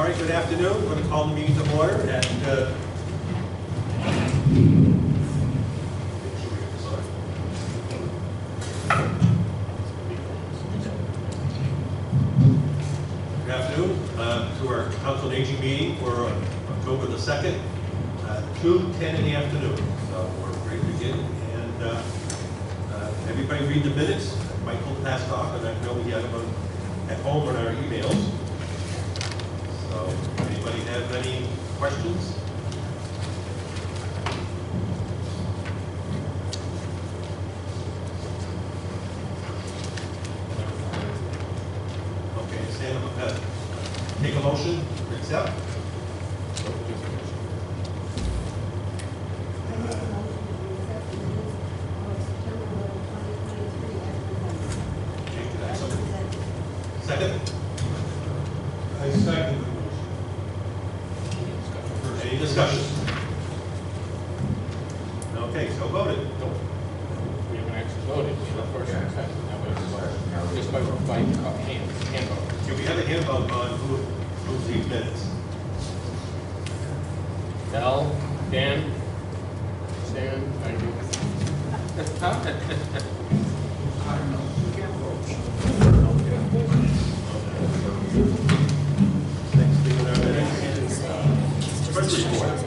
All right, good afternoon. We're going to call the meeting to order at good afternoon to our Council on Aging meeting for October the 2nd, 2:10 in the afternoon. So we're ready to begin. And everybody read the minutes. Michael passed off, and I know we have them at home on our emails. So, anybody have any questions? Okay, Sam, take a motion to accept. Second? I second. Any discussion? Okay, so voted. Nope. We haven't actually voted. We have a first and a second. That way it's voted. Just by hand vote. Do we have a hand vote on who's these minutes? Al, Dan, Stan, I do. Next thing on our minutes is treasury report.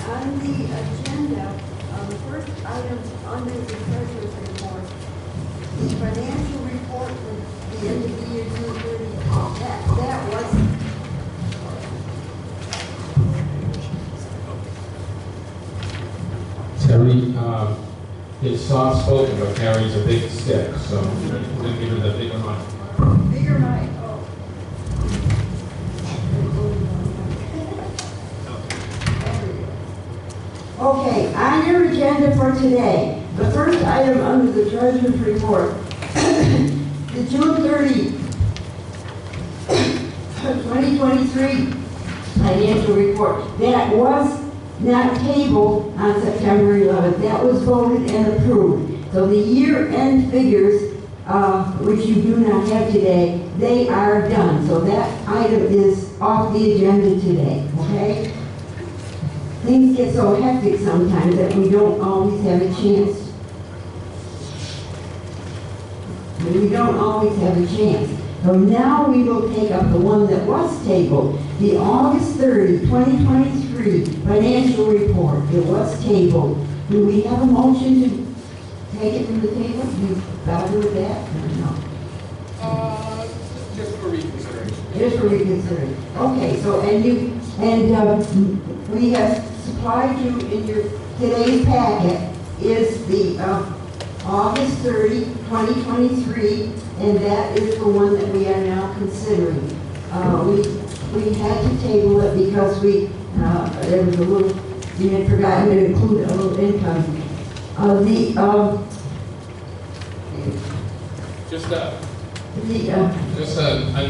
On the agenda, the first item under the treasurer's report, the financial report for the end of the year, June 30. That was Terry is soft spoken, but carries a big stick, so we're going to give her the bigger one. bigger night. Okay, on your agenda for today, the first item under the treasurer's report, the June 30, 2023 financial report, that was not tabled on September 11th. That was voted and approved. So the year-end figures, which you do not have today, they are done. So that item is off the agenda today, okay? Things get so hectic sometimes that we don't always have a chance. We don't always have a chance. So now we will take up the one that was tabled, the August 30, 2023 financial report. It was tabled. Do we have a motion to take it from the table? Do you bother with that or no? Just for reconsideration. Just for reconsidering. Okay, so we have supplied you in your today's packet is the August 30, 2023, and that is the one that we are now considering. We had to table it because there was a little, we had forgotten to include a little income. Just a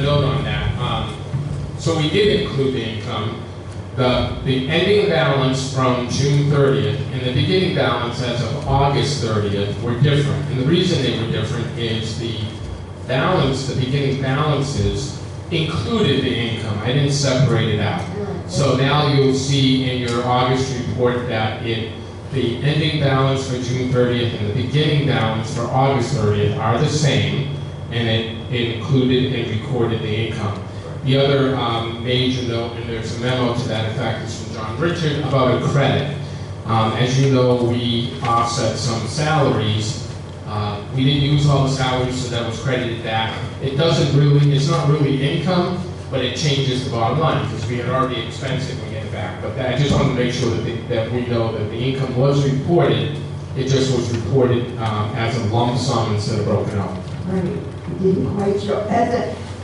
note on that. So we did include the income. The ending balance from June 30th and the beginning balance as of August 30th were different. And the reason they were different is the beginning balances included the income. I didn't separate it out. So now you'll see in your August report that the ending balance for June 30th and the beginning balance for August 30th are the same, and it included and recorded the income. The other major note, and there's a memo to that effect, is from John Richard about a credit. As you know, we offset some salaries. We didn't use all the salaries, so that was credited back. It's not really income, but it changes the bottom line because we had already expensed it when we get it back. But I just wanted to make sure that we know that the income was reported. It just was reported as a lump sum instead of broken up. Right, it didn't quite show.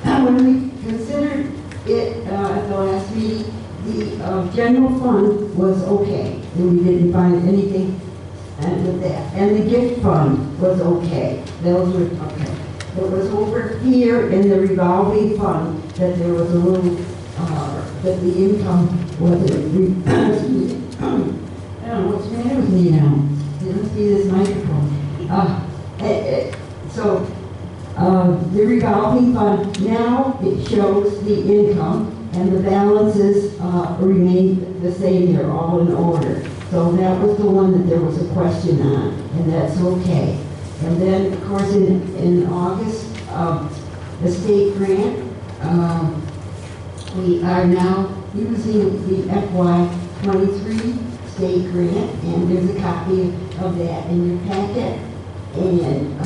When we considered it at the last meeting, the general fund was okay, and we didn't find anything with that. And the gift fund was okay. Those were okay. It was over here in the revolving fund that there was a little, that the income wasn't I don't know what's the matter with me now. It must be this microphone. The revolving fund, now it shows the income and the balances remain the same, they're all in order. So that was the one that there was a question on, and that's okay. And then, of course, in August, the state grant, we are now using the FY23 state grant, and there's a copy of that in your packet. And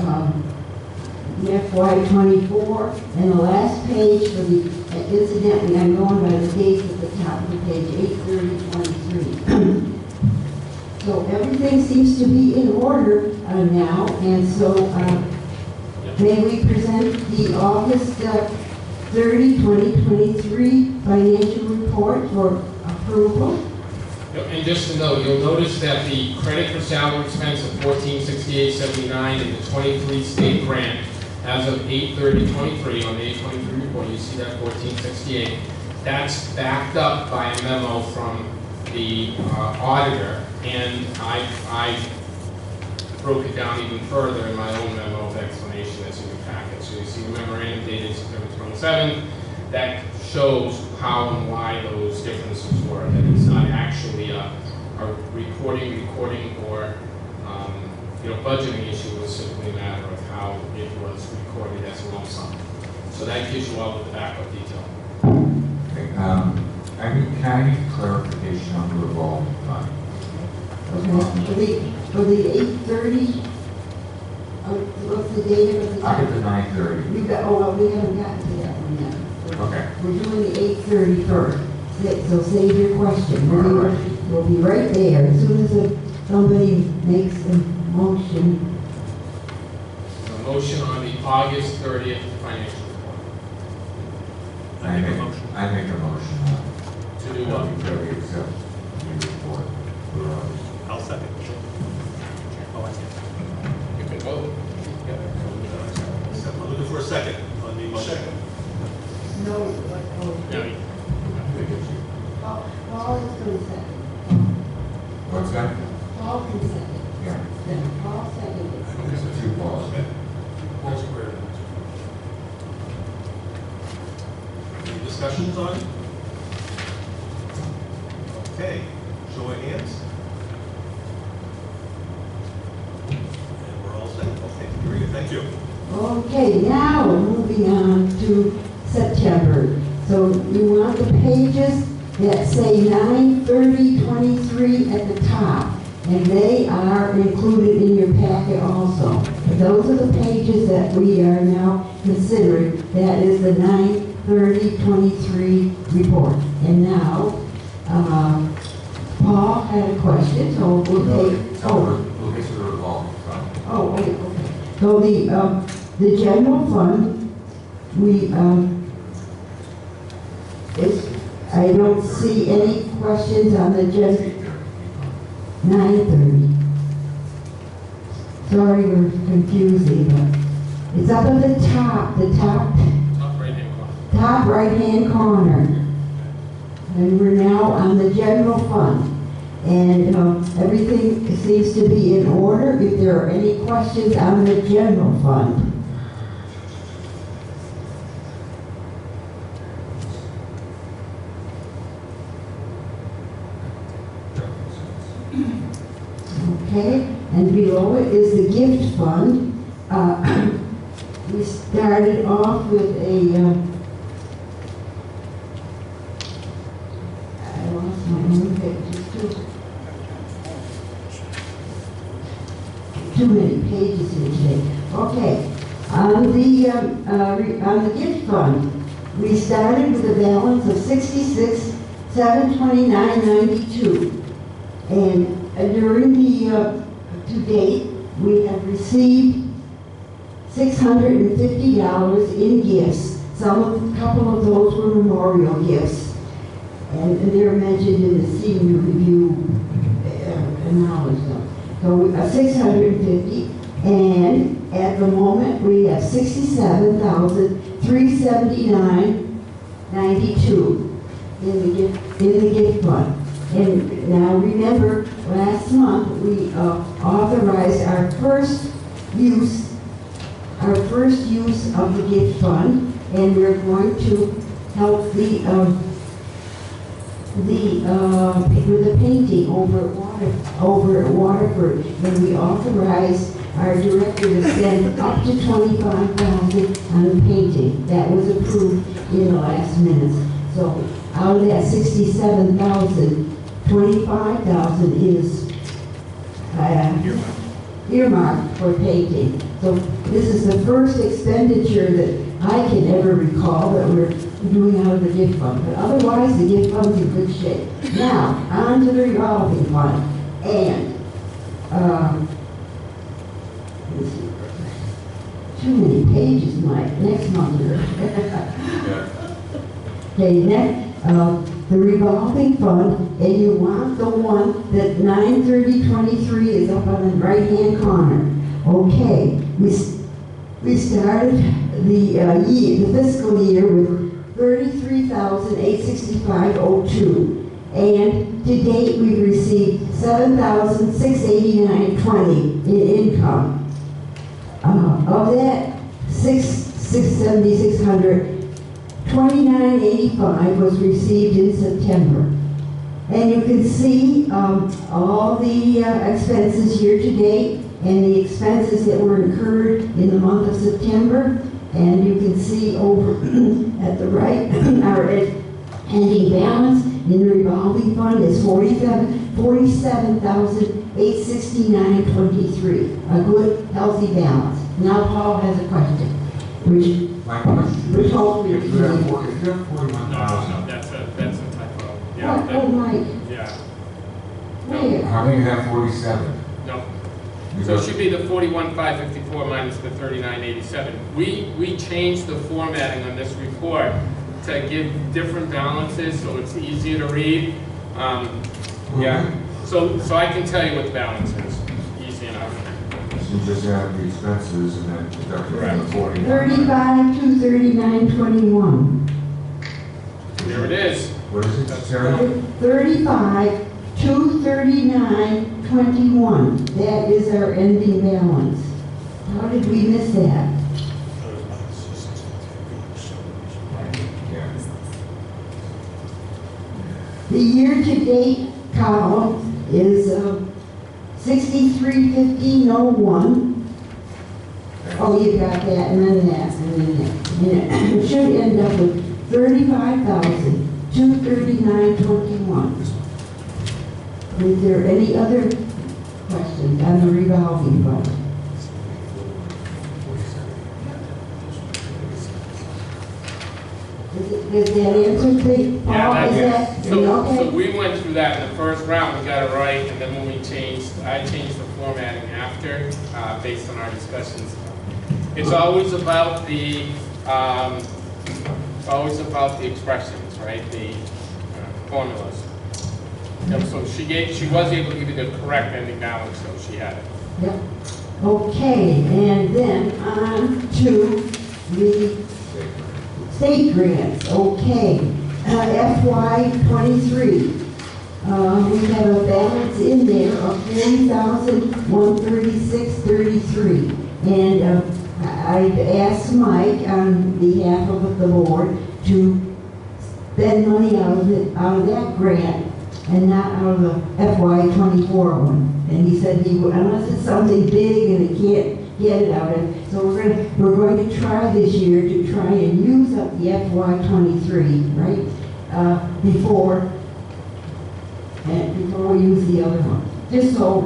the FY24, and the last page for the, incidentally, I'm going by the dates at the top of the page, 8/30/23. So everything seems to be in order now, and so may we present the August 30, 2023 financial report for approval? And just to note, you'll notice that the credit for salary expense of $1468.79 in the 23 state grant as of 8/30/23 on the 8/23 report, you see that $1468. That's backed up by a memo from the auditor, and I broke it down even further in my own memo of explanation that's in your packet. So you see the memorandum dated September 27th. That shows how and why those differences were. That it's not actually a recording, or budgeting issue. It was simply a matter of how it was recorded as a lump sum. So that gives you all of the backup detail. Okay, can I need clarification on the revolving fund? For the 8:30, what's the date of the? I get the 9:30. We haven't gotten to that one yet. Okay. We're doing the 8:30 first. So save your question. We'll be right there. As soon as somebody makes a motion. A motion on the August 30th financial report. I make a motion To do what? that we accept the report for August. I'll second. Oh, I see. You can vote. I'm looking for a second on the motion. No, No, Paul is going to second. What's that? Paul can second. Yeah. Then Paul seconded. There's two balls. Any discussions on it? Okay, show of hands. And we're all set. Okay, very good, thank you. Okay, now we're moving on to September. So you want the pages that say 9/30/23 at the top, and they are included in your packet also. Those are the pages that we are now considering. That is the 9/30/23 report. And now, Paul had a question, so we'll take. We'll get to the revolving fund. Oh, wait, okay. So the general fund, I don't see any questions on the 9:30. Sorry, we're confusing, but it's up at the top Top right-hand corner. right-hand corner. And we're now on the general fund. And everything seems to be in order. If there are any questions on the general fund. Okay, and below it is the gift fund. We started off with I lost my own pages too many pages here today. Okay, on the gift fund, we started with a balance of $66,729.92, and during the to date, we have received $650 in gifts. A couple of those were memorial gifts, and they're mentioned in the senior review acknowledgement. So we got 650, and at the moment we have $67,379.92 in the gift fund. And now remember, last month, we authorized our first use of the gift fund, and we're going to help with the painting over at Waterford, and we authorized our director to spend up to $25,000 on the painting. That was approved in the last minutes. So out of that $67,000, $25,000 is earmarked for painting. So this is the first expenditure that I can ever recall that we're doing out of the gift fund. But otherwise, the gift fund's in good shape. Now, on to the revolving fund. And, let's see, too many pages, Mike. Next month. Okay, next, the revolving fund, and you want the one that 9/30/23 is up on the right-hand corner. Okay, we started the fiscal year with $33,865.02, and to date we've received $7,689.20 in income. Of that, $675 $29.85 was received in September. And you can see all the expenses year to date and the expenses that were incurred in the month of September. And you can see over at the right, our ending balance in the revolving fund is $47,869.23. A good, healthy balance. Now Paul has a question, which My question Which is, hopefully if you have 41,000, That's a typo. what, oh, Mike, Yeah, where? how do you have 47? no. So Because- it should be the 41,554 minus the 39,87. We changed the formatting on this report to give different balances so it's easier to read. Yeah, so I can tell you what the balance is, easy enough. You just add the expenses and then deduct it from Correct. the 41. 35,239.21. There it is. What is it, Sarah? 35,239.21. That is our ending balance. How did we miss that? Yeah. The year-to-date column is 63,1501. Oh, you got that, and then that, and then that. And it should end up with 35,239.21. Is there any other questions on the revolving fund? Does that answer the, Paul, is that, So okay? we went through that in the first round, we got it right, and then when I changed the formatting after, based on our discussions. It's always about the expressions, right? The formulas. Yep, so she was able to give you the correct ending balance, so she had it. Yep. Okay, and then on to the state grants. Okay, FY23. We have a balance in there of $40,136.33. And I've asked Mike on behalf of the board to spend money out of that grant and not out of the FY24 one. And he said he would, unless it's something big and he can't get it out of. So we're going to try this year to try and use up the FY23, right? Before we use the other one. Just so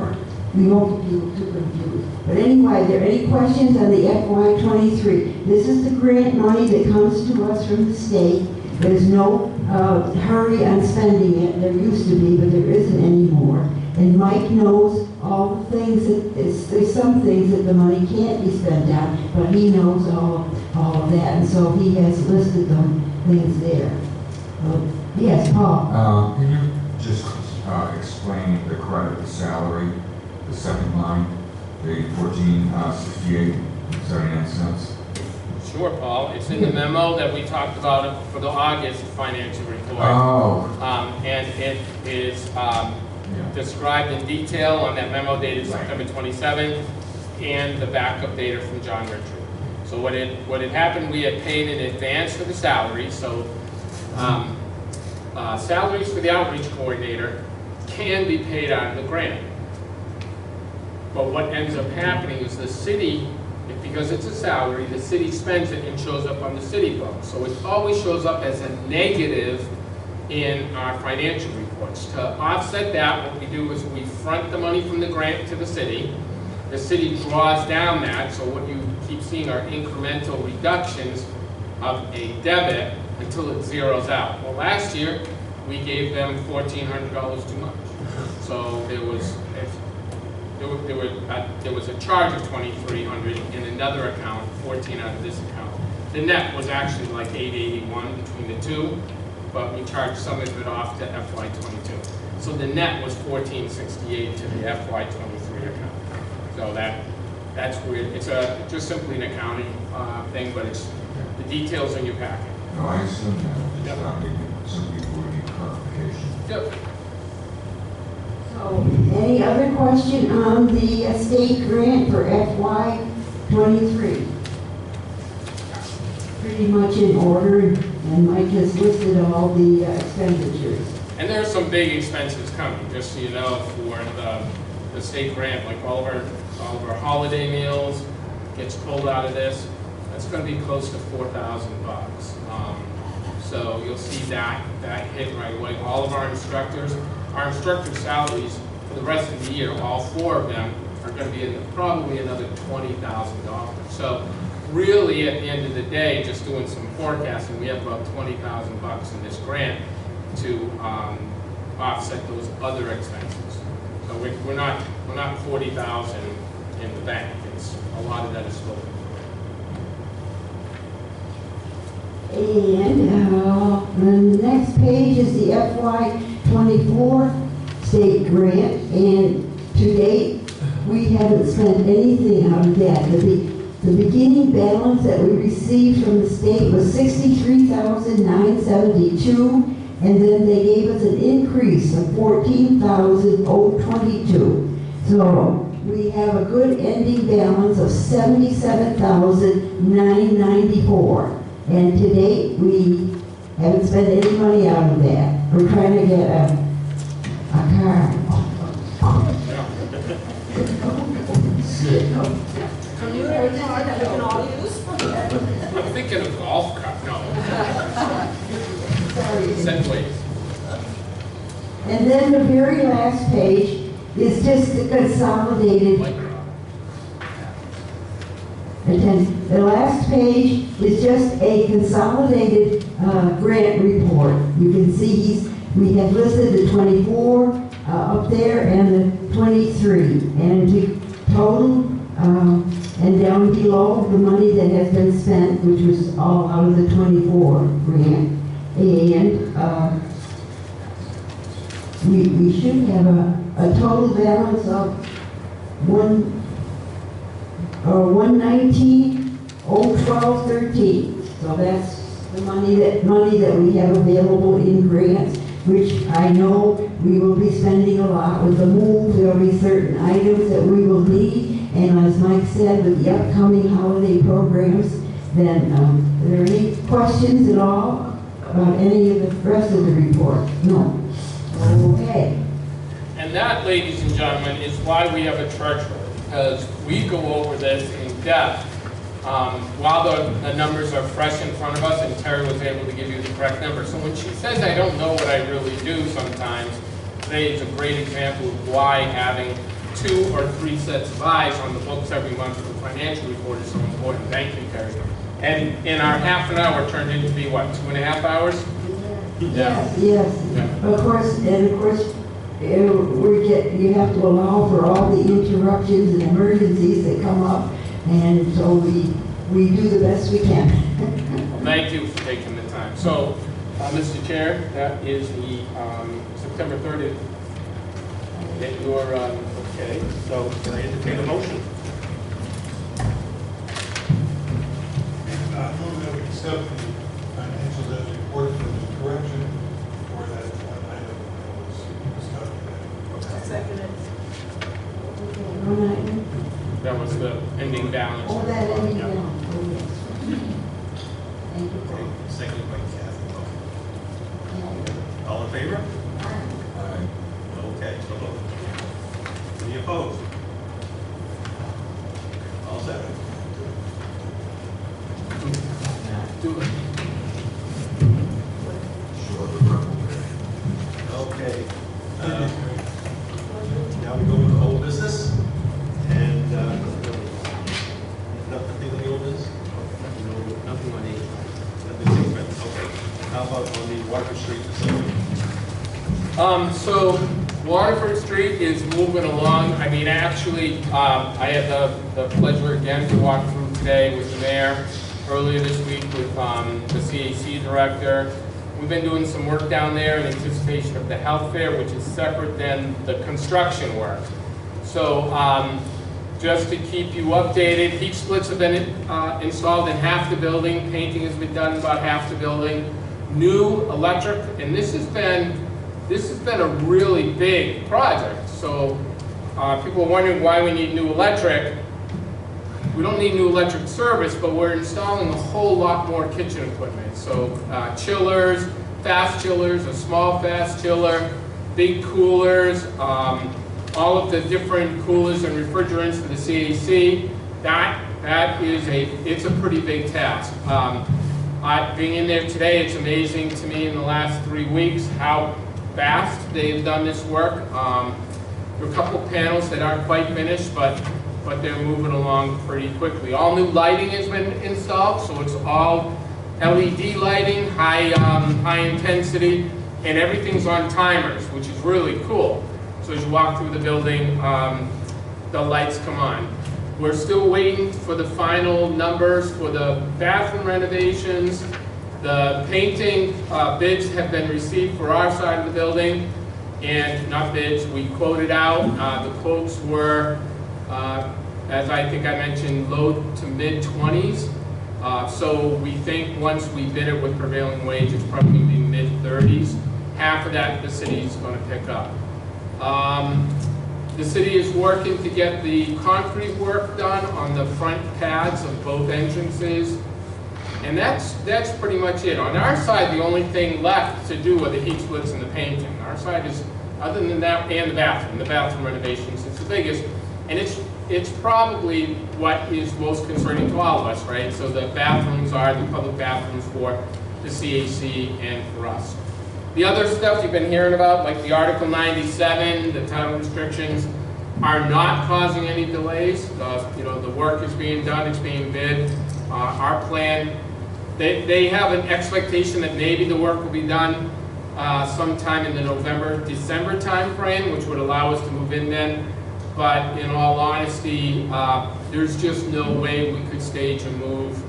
we won't get people too confused. But anyway, are there any questions on the FY23? This is the grant money that comes to us from the state. There's no hurry on spending it. There used to be, but there isn't anymore. And Mike knows all the things there's some things that the money can't be spent on, but he knows all of that. And so he has listed them things there. Yes, Paul. Can you just explain the credit salary, the second line, the 1468.79 cents? Sure, Paul. It's in the memo that we talked about for the August financial report. Oh, And it is described in detail on that memo dated September 27th, and the backup data from John Richard. So what had happened, we had paid in advance for the salary, so salaries for the outreach coordinator can be paid out of the grant. But what ends up happening is the city, because it's a salary, the city spends it and shows up on the city book. So it always shows up as a negative in our financial reports. To offset that, what we do is we front the money from the grant to the city. The city draws down that, so what you keep seeing are incremental reductions of a debit until it zeroes out. Well, last year, we gave them $1,400 too much. So there was a charge of $2,300 in another account, 14 out of this account. The net was actually like $881 between the two, but we charged some of it off to FY22. So the net was $1,468 to the FY23 account. So that's weird. It's just simply an accounting thing, but it's the details in your packet. No, I assume that. Yep. Some people would need clarification. Yep. So, any other question on the state grant for FY23? Pretty much in order, and Mike has listed all the expenditures. And there are some big expenses coming, just so you know, for the state grant, like all of our holiday meals gets pulled out of this. That's going to be close to $4,000. So you'll see that hit right away. All of our instructor salaries for the rest of the year, all 4 of them are going to be probably another $20,000. So really, at the end of the day, just doing some forecasting, we have about $20,000 in this grant to offset those other expenses. So we're not $40,000 in the bank. It's a lot of that is spoken. And the next page is the FY24 state grant, and to date, we haven't spent anything out of that. The beginning balance that we received from the state was $63,972, and then they gave us an increase of $14,022. So we have a good ending balance of $77,994. And to date, we haven't spent any money out of that. We're trying to get a car. I'm thinking of golf cart. No. Segways. And then the very last page is just the consolidated. The last page is just a consolidated grant report. You can see we have listed the 24 up there and the 23, and the total and down below the money that has been spent, which was all out of the 24 grant. And we should have a total balance of 119,012.13. So that's the money that we have available in grants, which I know we will be spending a lot with the move. There will be certain items that we will need, and as Mike said, with the upcoming holiday programs, then are there any questions at all about any of the rest of the report? No. Okay. And that, ladies and gentlemen, is why we have a treasurer, because we go over this in depth. While the numbers are fresh in front of us, and Terry was able to give you the correct number. So when she says, I don't know what I really do sometimes, today is a great example of why having 2 or 3 sets of eyes on the books every month for the financial report is so important. Thank you, Terry. And in our half an hour turned into be what, 2.5 hours? Yes. Yeah. Of course, you have to allow for all the interruptions and emergencies that come up, and so we do the best we can. Well, thank you for taking the time. So, Mr. Chair, that is the September 30th. That you're okay. So, can I entertain a motion? I move that we accept the financials as reported for the correction for that one item that was discussed today. the ending balance. All that ending Yeah. balance, oh, yes. Thank you, Okay, Paul. seconded by Kathy. All in favor? Okay, so voted. Any opposed? All set. Do- Sure, the rebel there. Okay. Now we go to old business, and nothing on the old business? Nothing on eight. Nothing different, okay. How about on the Water Street facility? So Waterford Street is moving along. I mean, actually, I had the pleasure again to walk through today with the mayor, earlier this week with the CAC director. We've been doing some work down there in anticipation of the health fair, which is separate than the construction work. So just to keep you updated, heat splits have been installed in half the building. Painting has been done in about half the building. New electric, and this has been a really big project. So people are wondering why we need new electric. We don't need new electric service, but we're installing a whole lot more kitchen equipment. So chillers, fast chillers, a small fast chiller, big coolers, all of the different coolers and refrigerants for the CAC. It's a pretty big task. Being in there today, it's amazing to me in the last 3 weeks how fast they've done this work. There are a couple panels that aren't quite finished, but they're moving along pretty quickly. All new lighting has been installed, so it's all LED lighting, high intensity, and everything's on timers, which is really cool. So as you walk through the building, the lights come on. We're still waiting for the final numbers for the bathroom renovations. The painting bids have been received for our side of the building, and not bids, we quoted out. The quotes were, as I think I mentioned, low to mid 20s. So we think once we bid it with prevailing wage, it's probably going to be mid 30s. Half of that the city is going to pick up. The city is working to get the concrete work done on the front pads of both entrances. And that's pretty much it. On our side, the only thing left to do are the heat splits and the painting. Our side is, other than that, and the bathroom renovations, it's the biggest. And it's probably what is most concerning to all of us, right? So the bathrooms are the public bathrooms for the CAC and for us. The other stuff you've been hearing about, like the Article 97, the title restrictions, are not causing any delays. The work is being done, it's being bid. Our plan, they have an expectation that maybe the work will be done sometime in the November-December timeframe, which would allow us to move in then. But in all honesty, there's just no way we could stage a move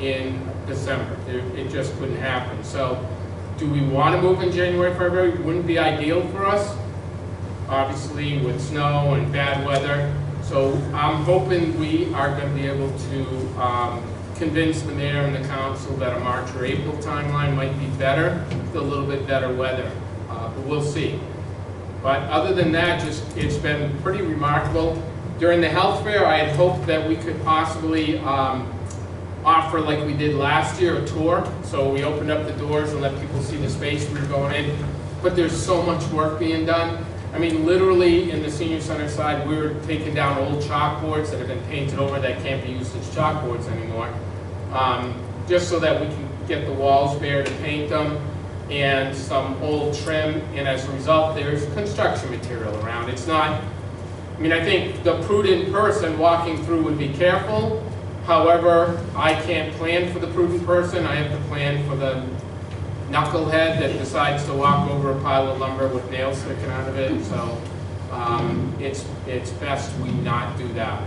in December. It just couldn't happen. So do we want to move in January, February? Wouldn't be ideal for us, obviously with snow and bad weather. So I'm hoping we are going to be able to convince the mayor and the council that a March or April timeline might be better, with a little bit better weather. But we'll see. But other than that, it's been pretty remarkable. During the health fair, I had hoped that we could possibly offer, like we did last year, a tour. So we opened up the doors and let people see the space we were going in. But there's so much work being done. I mean, literally in the senior center side, we were taking down old chalkboards that have been painted over that can't be used as chalkboards anymore. Just so that we can get the walls bare to paint them, and some old trim, and as a result, there's construction material around. It's not, I mean, I think the prudent person walking through would be careful. However, I can't plan for the prudent person. I have to plan for the knucklehead that decides to walk over a pile of lumber with nails sticking out of it. So it's best we not do that.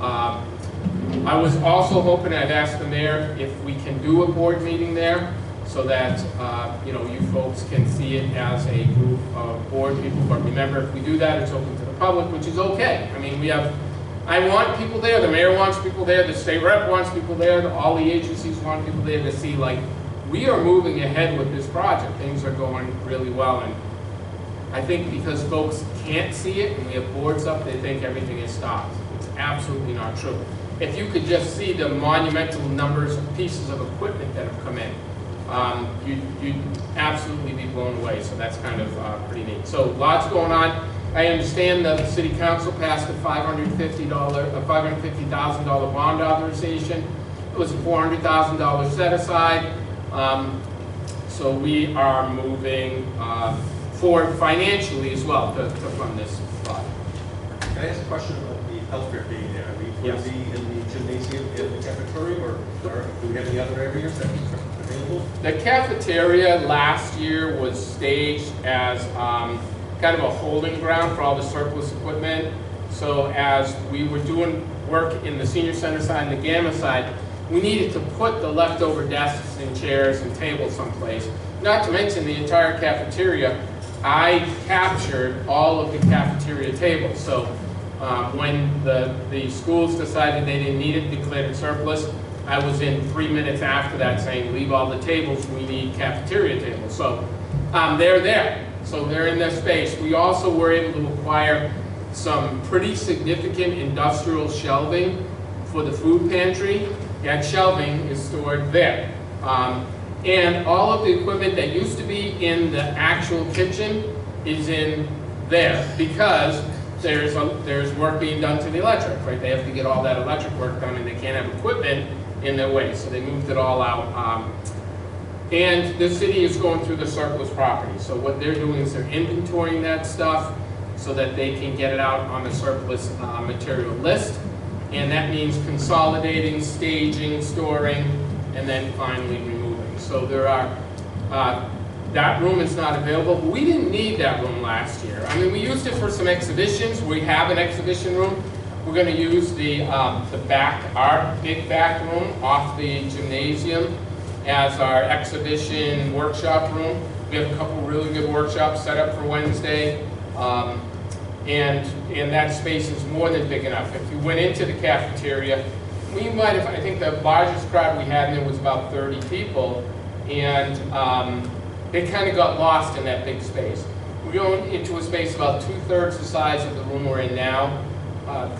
I was also hoping, I've asked the mayor if we can do a board meeting there, so that you folks can see it as a group of board people. But remember, if we do that, it's open to the public, which is okay. I mean, I want people there, the mayor wants people there, the state rep wants people there, all the agencies want people there to see, like, we are moving ahead with this project. Things are going really well, and I think because folks can't see it and we have boards up, they think everything is stopped. absolutely not true. If you could just see the monumental numbers of pieces of equipment that have come in, you'd absolutely be blown away. So that's kind of pretty neat. So lots going on. I understand that the city council passed a $550,000 bond authorization. It was a $400,000 set aside. So we are moving forward financially as well to fund this project. Can I ask a question about the healthcare being there? Are we going Yes. to be in the gymnasium, in the cafeteria, or do we have any other areas that are available? The cafeteria last year was staged as kind of a holding ground for all the surplus equipment. So as we were doing work in the senior center side and the Gamma side, we needed to put the leftover desks and chairs and tables someplace. Not to mention the entire cafeteria. I captured all of the cafeteria tables. So when the schools decided they didn't need it, declared it surplus, I was in 3 minutes after that saying, leave all the tables, we need cafeteria tables. So they're there. So they're in their space. We also were able to acquire some pretty significant industrial shelving for the food pantry. That shelving is stored there. And all of the equipment that used to be in the actual kitchen is in there because there's work being done to the electric, right? They have to get all that electric work done and they can't have equipment in their way. So they moved it all out. And the city is going through the surplus property. So what they're doing is they're inventorying that stuff so that they can get it out on the surplus material list. And that means consolidating, staging, storing, and then finally removing. So there are, that room is not available. We didn't need that room last year. I mean, we used it for some exhibitions. We have an exhibition room. We're going to use the back, our big back room off the gymnasium as our exhibition workshop room. We have a couple really good workshops set up for Wednesday. And that space is more than big enough. If you went into the cafeteria, we might have, I think the largest crowd we had in there was about 30 people, and they kind of got lost in that big space. We're going into a space about 2/3 the size of the room we're in now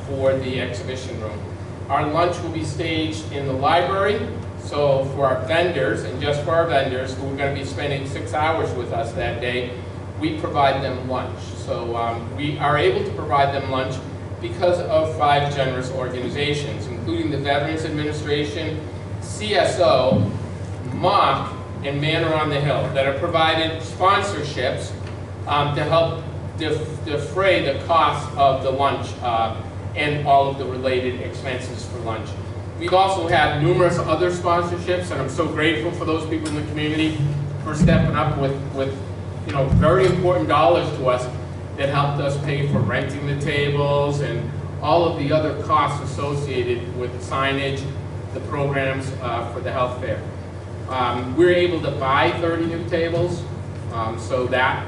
for the exhibition room. Our lunch will be staged in the library, so for our vendors, and just for our vendors who are going to be spending 6 hours with us that day, we provide them lunch. So we are able to provide them lunch because of 5 generous organizations, including the Veterans Administration, CSO, MOC, and Manor on the Hill, that have provided sponsorships to help defray the cost of the lunch and all of the related expenses for lunch. We've also had numerous other sponsorships, and I'm so grateful for those people in the community for stepping up with very important dollars to us that helped us pay for renting the tables and all of the other costs associated with signage, the programs for the health fair. We were able to buy 30 new tables, so that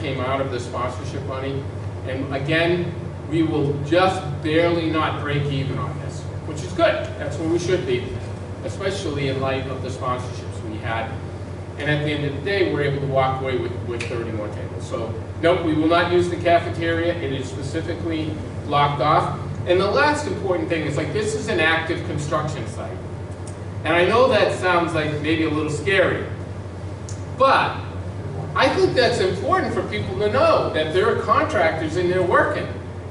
came out of the sponsorship money. And again, we will just barely not break even on this, which is good. That's where we should be, especially in light of the sponsorships we had. And at the end of the day, we're able to walk away with 30 more tables. So, nope, we will not use the cafeteria. It is specifically blocked off. And the last important thing is, this is an active construction site. And I know that sounds like maybe a little scary, but I think that's important for people to know that there are contractors in there working.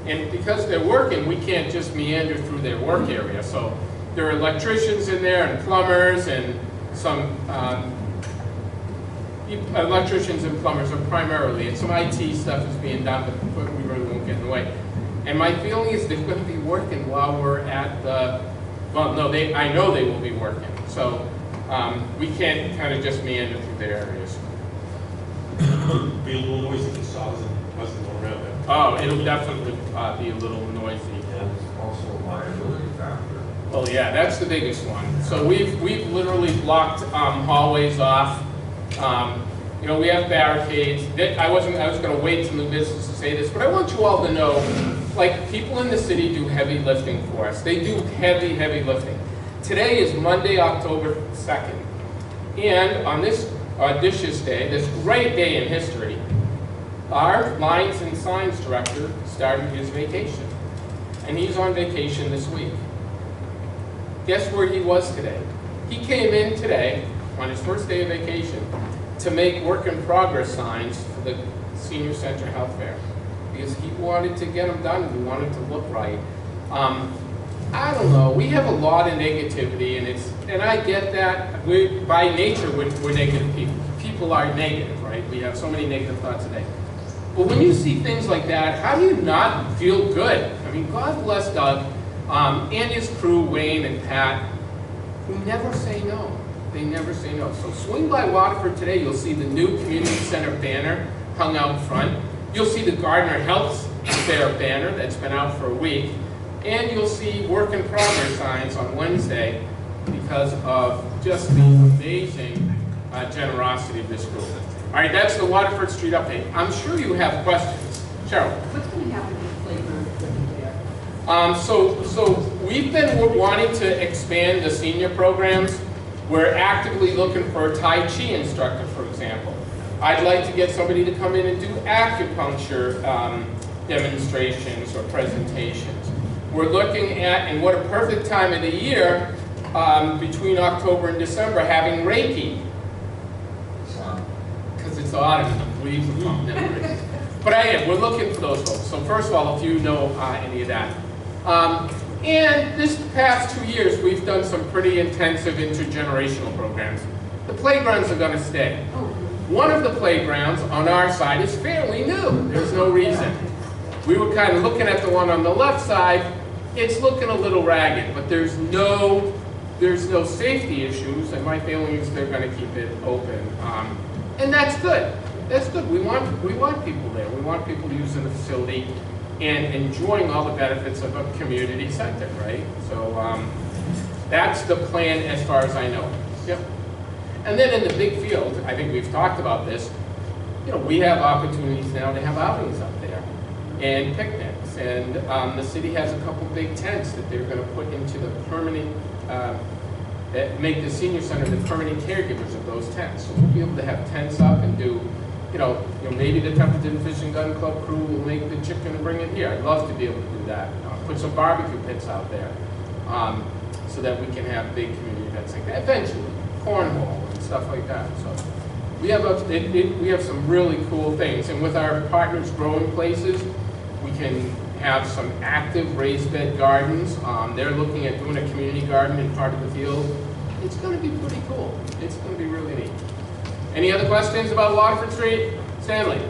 And because they're working, we can't just meander through their work area. So there are electricians in there and plumbers and some electricians and plumbers are primarily, and some IT stuff is being done, but we really won't get in the way. And my feeling is they're going to be working while we're at the, well, no, I know they will be working. So we can't kind of just meander through their areas. Be a little noisy if the saw wasn't going around there. Oh, it'll definitely be a little noisy. There's also a liability factor. Well, yeah, that's the biggest one. So we've literally blocked hallways off. We have barricades. I was going to wait till new business to say this, but I want you all to know, people in the city do heavy lifting for us. They do heavy, heavy lifting. Today is Monday, October 2nd. And on this audacious day, this great day in history, our lines and signs director started his vacation. and he's on vacation this week. Guess where he was today? He came in today, on his first day of vacation, to make work in progress signs for the Senior Center Health Fair. Because he wanted to get them done, he wanted to look right. I don't know, we have a lot of negativity, and I get that. By nature, we're negative people. People are negative, right? We have so many negative thoughts a day. But when you see things like that, how do you not feel good? I mean, God bless Doug and his crew, Wayne and Pat, who never say no. They never say no. So swing by Waterford today, you'll see the new community center banner hung out front. You'll see the Gardner Health Fair banner that's been out for a week. And you'll see work in progress signs on Wednesday because of just the amazing generosity of this group. All right, that's the Waterford Street update. I'm sure you have questions. Cheryl. What's going to happen to the playground there? So we've been wanting to expand the senior programs. We're actively looking for a Tai Chi instructor, for example. I'd like to get somebody to come in and do acupuncture demonstrations or presentations. We're looking at, and what a perfect time of the year, between October and December, having Reiki. Because it's autumn, leaves are falling down. But we're looking for those folks. So first of all, if you know any of that. And this past 2 years, we've done some pretty intensive intergenerational programs. The playgrounds are going to stay. One of the playgrounds on our side is fairly new. There's no reason. We were kind of looking at the one on the left side. It's looking a little ragged, but there's no safety issues, and my feeling is they're going to keep it open. And that's good. That's good. We want people there. We want people using the facility and enjoying all the benefits of a community center, right? So that's the plan as far as I know. Yep. And then in the big field, I think we've talked about this, we have opportunities now to have outings up there and picnics. And the city has a couple big tents that they're going to put into the permanent, that make the senior center the permanent caregivers of those tents. So we'll be able to have tents up and do, maybe the Templeton Fish and Gun Club crew will make the chicken and bring it here. I'd love to be able to do that. Put some barbecue pits out there so that we can have big community events like that. Eventually, cornhole and stuff like that. So we have some really cool things. And with our partners Growing Places, we can have some active raised bed gardens. They're looking at doing a community garden in part of the field. It's going to be pretty cool. It's going to be really neat. Any other questions about Waterford Street? Stanley?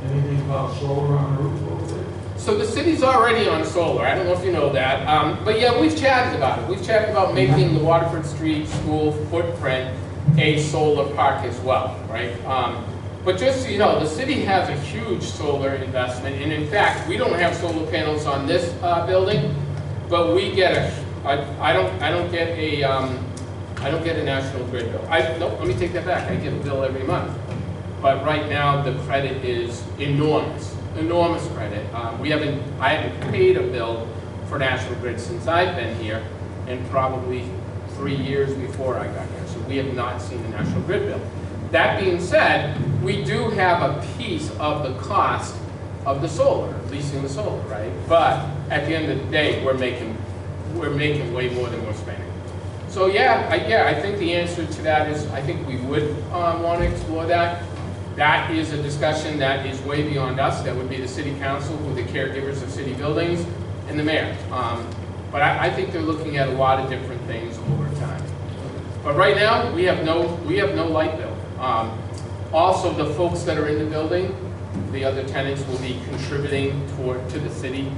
Anything about solar on the roof over there? So the city's already on solar. I don't know if you know that. But yeah, we've chatted about it. We've chatted about making the Waterford Street school footprint a solar park as well, right? But just so you know, the city has a huge solar investment. And in fact, we don't have solar panels on this building, but we get I don't get a National Grid bill. Let me take that back. I get a bill every month. But right now, the credit is enormous credit. I haven't paid a bill for National Grid since I've been here, and probably 3 years before I got here. So we have not seen the National Grid bill. That being said, we do have a piece of the cost of the solar, leasing the solar, right? But at the end of the day, we're making way more than we're spending. So I think the answer to that is I think we would want to explore that. That is a discussion that is way beyond us. That would be the city council with the caregivers of city buildings and the mayor. But I think they're looking at a lot of different things over time. But right now, we have no light bill. Also, the folks that are in the building, the other tenants will be contributing to the city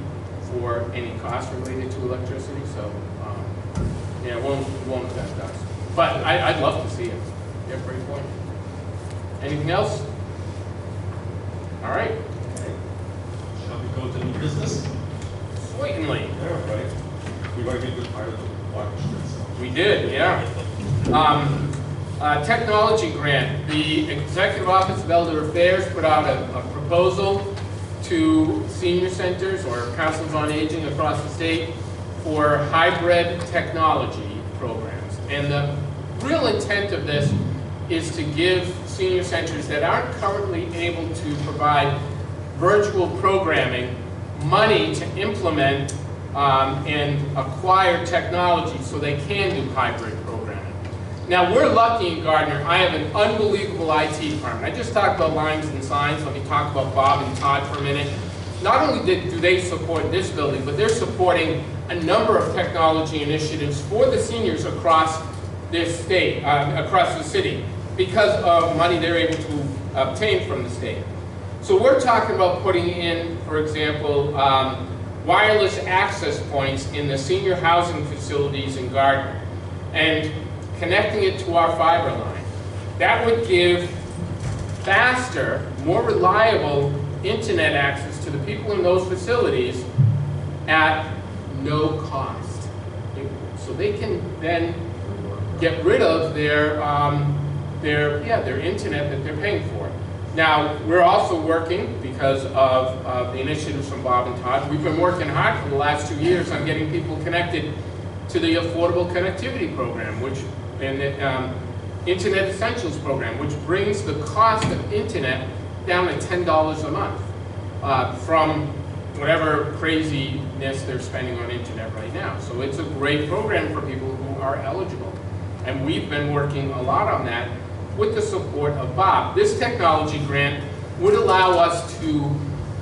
for any costs related to electricity. So it won't affect us. But I'd love to see it. Yeah, great point. Anything else? All right. Okay. Shall we go to new business? Certainly. Yeah, right. We've already been part of the water street. We did, yeah. Technology grant. The Executive Office of Elder Affairs put out a proposal to senior centers or councils on aging across the state for hybrid technology programs. And the real intent of this is to give senior centers that aren't currently able to provide virtual programming money to implement and acquire technology so they can do hybrid programming. Now, we're lucky in Gardner. I have an unbelievable IT department. I just talked about lines and signs. Let me talk about Bob and Todd for a minute. Not only do they support this building, but they're supporting a number of technology initiatives for the seniors across this state, across the city, because of money they're able to obtain from the state. So we're talking about putting in, for example, wireless access points in the senior housing facilities in Gardner and connecting it to our fiber line. That would give faster, more reliable internet access to the people in those facilities at no cost. So they can then get rid of their internet that they're paying for. Now, we're also working, because of the initiatives from Bob and Todd, we've been working hard for the last 2 years on getting people connected to the Affordable Connectivity Program, and the Internet Essentials Program, which brings the cost of internet down to $10 a month from whatever craziness they're spending on internet right now. So it's a great program for people who are eligible. And we've been working a lot on that with the support of Bob. This technology grant would allow us to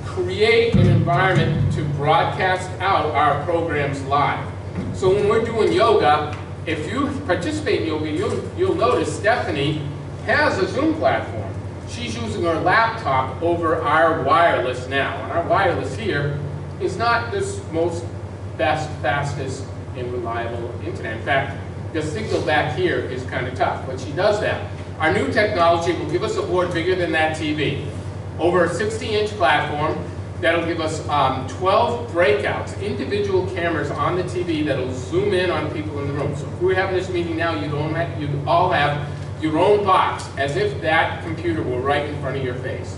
create an environment to broadcast out our programs live. So when we're doing yoga, if you participate in yoga, you'll notice Stephanie has a Zoom platform. She's using her laptop over our wireless now. And our wireless here is not this most fastest and reliable internet. In fact, the signal back here is kind of tough, but she does that. Our new technology will give us a board bigger than that TV. Over a 60-inch platform that'll give us 12 breakouts, individual cameras on the TV that'll zoom in on people in the room. So if we're having this meeting now, you'd all have your own box, as if that computer were right in front of your face.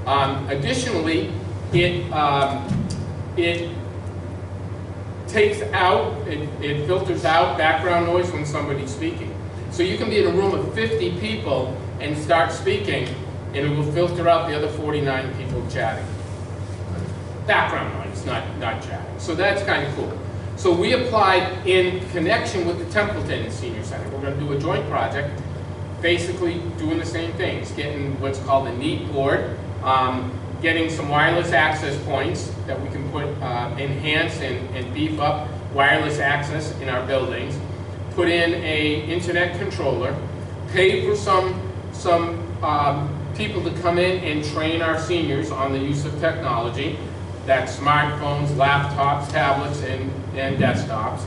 Additionally, it takes out, it filters out background noise when somebody's speaking. So you can be in a room of 50 people and start speaking, and it will filter out the other 49 people chatting. Background noise, not chatting. So that's kind of cool. So we applied in connection with the Templeton Senior Center. We're going to do a joint project, basically doing the same things, getting what's called a neat board, getting some wireless access points that we can put, enhance and beef up wireless access in our buildings, put in a internet controller, pay for some people to come in and train our seniors on the use of technology. That's smartphones, laptops, tablets, and desktops.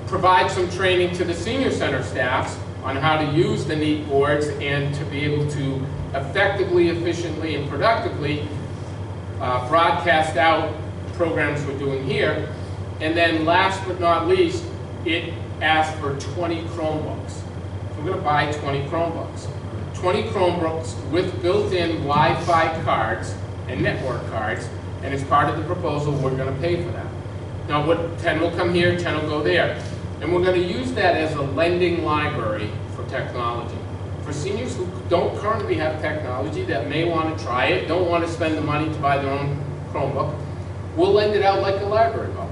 Provide some training to the senior center staffs on how to use the neat boards and to be able to effectively, efficiently, and productively broadcast out programs we're doing here. And then last but not least, it asked for 20 Chromebooks. We're going to buy 20 Chromebooks. 20 Chromebooks with built-in Wi-Fi cards and network cards, and as part of the proposal, we're going to pay for that. Now, 10 will come here, 10 will go there. And we're going to use that as a lending library for technology. For seniors who don't currently have technology, that may want to try it, don't want to spend the money to buy their own Chromebook, we'll lend it out like a library book.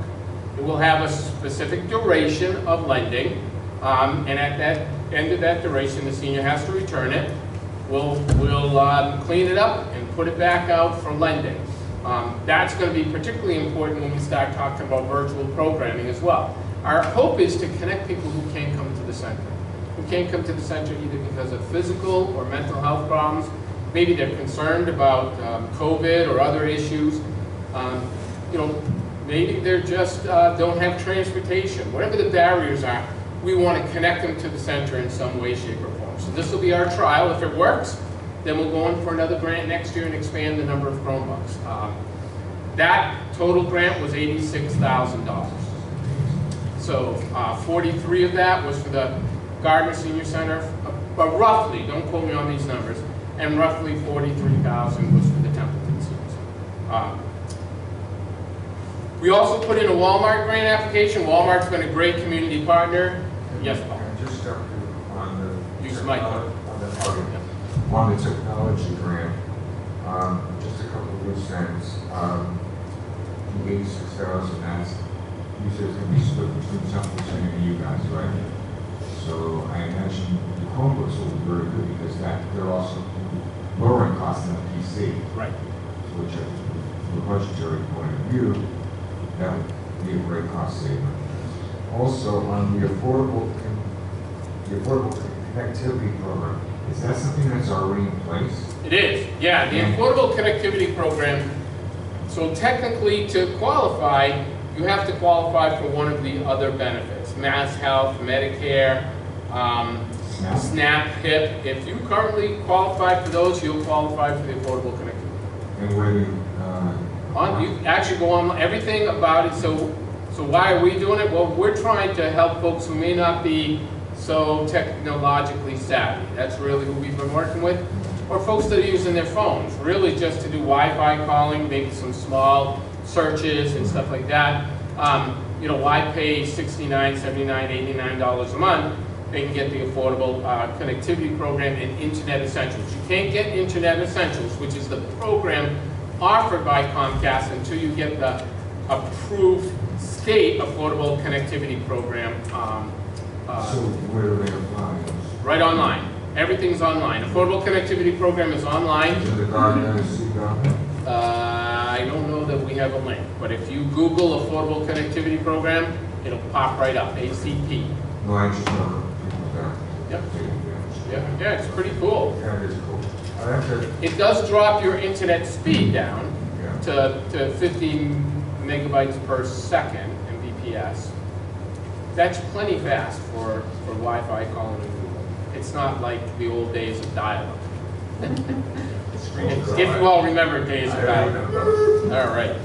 It will have a specific duration of lending, and at that end of that duration, the senior has to return it. We'll clean it up and put it back out for lending. That's going to be particularly important when we start talking about virtual programming as well. Our hope is to connect people who can't come to the center. Who can't come to the center either because of physical or mental health problems. Maybe they're concerned about COVID or other issues. Maybe they're just don't have transportation. Whatever the barriers are, we want to connect them to the center in some way, shape, or form. So this will be our trial. If it works, then we'll go in for another grant next year and expand the number of Chromebooks. That total grant was $86,000. So 43 of that was for the Gardner Senior Center, but roughly, don't quote me on these numbers, and roughly 43,000 was for the Templeton Senior Center. We also put in a Walmart grant application. Walmart's been a great community partner. Yes, Paul? Just on the Use mic. On the technology grant, just a couple of loose ends. The $86,000, you said it's gonna be split between Templeton and you guys, right? So I imagine the Chromebooks will be very good because they're also lowering costs than a PC. Right. Which, from a budgetary point of view, that would be a great cost saver. Also, on the affordable connectivity program, is that something that's already in place? It is, yeah, the Affordable Connectivity Program. So technically, to qualify, you have to qualify for one of the other benefits, Mass Health, Medicare, SNAP, HIP. If you currently qualify for those, you'll qualify for the Affordable Connectivity. And where you, You actually go on everything about it. So why are we doing it? Well, we're trying to help folks who may not be so technologically savvy. That's really who we've been working with. Or folks that are using their phones, really just to do Wi-Fi calling, maybe some small searches and stuff like that. You know, why pay $69, $79, $89 a month? They can get the Affordable Connectivity Program and Internet Essentials. You can't get Internet Essentials, which is the program offered by Comcast, until you get the approved state Affordable Connectivity Program. so where do they apply? Right online. Everything's online. Affordable Connectivity Program is online. To the Gardner, Gardner? I don't know that we have a link, but if you Google Affordable Connectivity Program, it'll pop right up, ACP. No, I just know people there. Yep. Yeah, it's pretty cool. Yeah, it is cool. I have to, It does drop your internet speed down yeah. to 15 megabytes per second, Mbps. That's plenty fast for Wi-Fi calling and Google. It's not like the old days of dial-up. If you all remember days of dial-up. All right.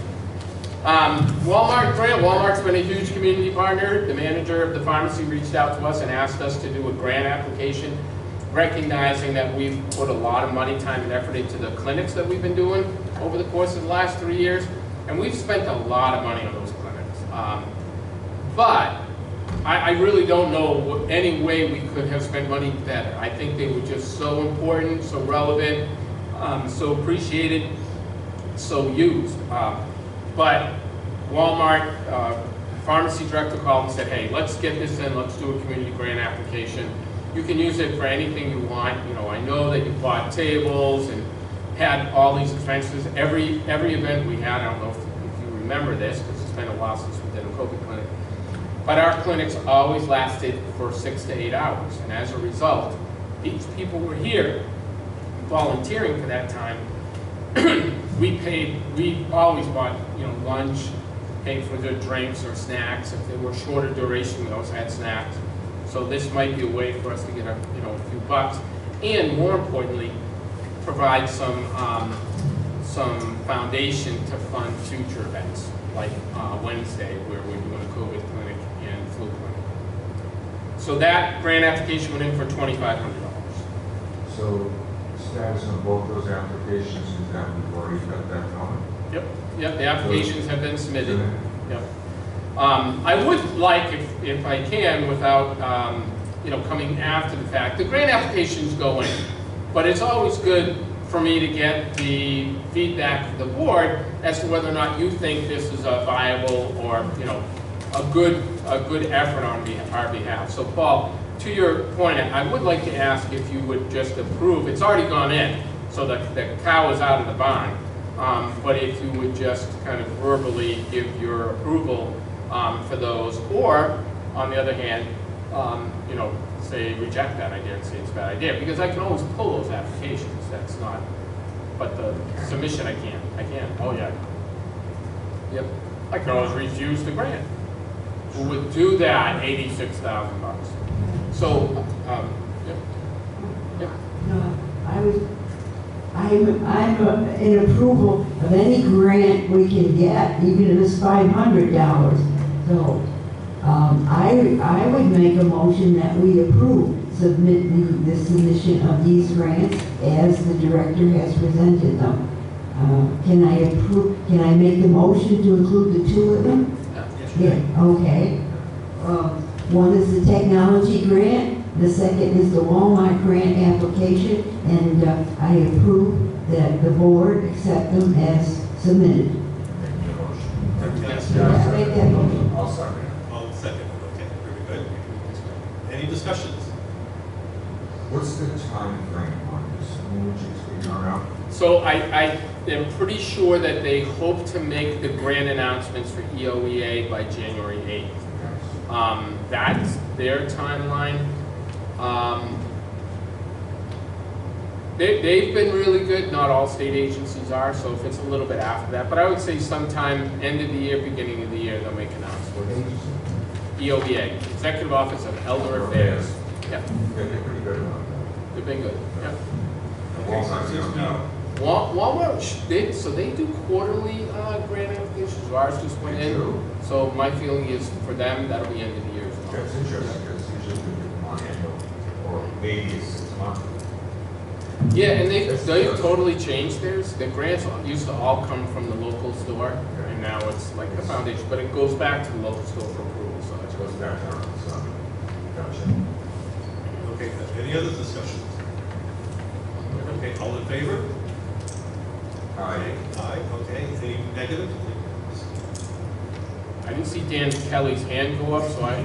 Walmart grant. Walmart's been a huge community partner. The manager of the pharmacy reached out to us and asked us to do a grant application, recognizing that we've put a lot of money, time, and effort into the clinics that we've been doing over the course of the last 3 years. And we've spent a lot of money on those clinics. But I really don't know any way we could have spent money better. I think they were just so important, so relevant, so appreciated, so used. But Walmart pharmacy director called and said, hey, let's get this in, let's do a community grant application. You can use it for anything you want. You know, I know that you bought tables and had all these expenses. Every event we had, I don't know if you remember this, because it's been a while since we did a COVID clinic, but our clinics always lasted for 6 to 8 hours. And as a result, these people were here volunteering for that time. We always bought, you know, lunch, paid for their drinks or snacks. If they were shorter duration, we also had snacks. So this might be a way for us to get a few bucks, and more importantly, provide some foundation to fund future events, like Wednesday, where we're doing a COVID clinic and flu clinic. So that grant application went in for $2,500. So status on both those applications is that we've already got that going? Yep, the applications have been submitted. Yep. I would like, if I can, without coming after the fact, the grant applications go in, but it's always good for me to get the feedback from the board as to whether or not you think this is a viable or a good effort on our behalf. So Paul, to your point, I would like to ask if you would just approve. It's already gone in, so the cow is out of the barn. But if you would just kind of verbally give your approval for those, or on the other hand, say reject that idea and say it's a bad idea, because I can always pull those applications. That's not, but the submission I can't. Oh yeah. Yep. I can always refuse the grant. Who would do that? $86,000. So, yep. No, I'm in approval of any grant we can get, even if it's $500. So, I would make a motion that we approve, submit the submission of these grants as the director has presented them. Can I make the motion to include the two of them? Yeah, okay. One is the technology grant, the second is the Walmart grant application, and I approve that the board accept them as submitted. Make the motion. Make that motion. I'll second it. All second, okay, very good. Any discussions? What's the time frame on this? When would you figure out? So I am pretty sure that they hope to make the grant announcements for EOEA by January 8th. That's their timeline. They've been really good. Not all state agencies are, so if it's a little bit after that, but I would say sometime end of the year, beginning of the year, they'll make announcements. EOEA, Executive Office of Elder Affairs. Yeah, Yeah, they're pretty good about that. they've been good. Yeah. Okay, so there's no, Walmart, they do quarterly grant applications. Ours just went They in. do. So my feeling is for them, that'll be end of the year as well. That's interesting, because usually we do them on annual, or maybe it's 6 months. Yeah, and they've totally changed theirs. The grants used to all come from the local store, and now it's like the foundation, but it goes back to the local store for approval, so that's It goes back down, so, gotcha. okay, any other discussions? Okay, all in favor? Aye. Aye, okay, any negative? I didn't see Dan Kelly's hand go up, so I,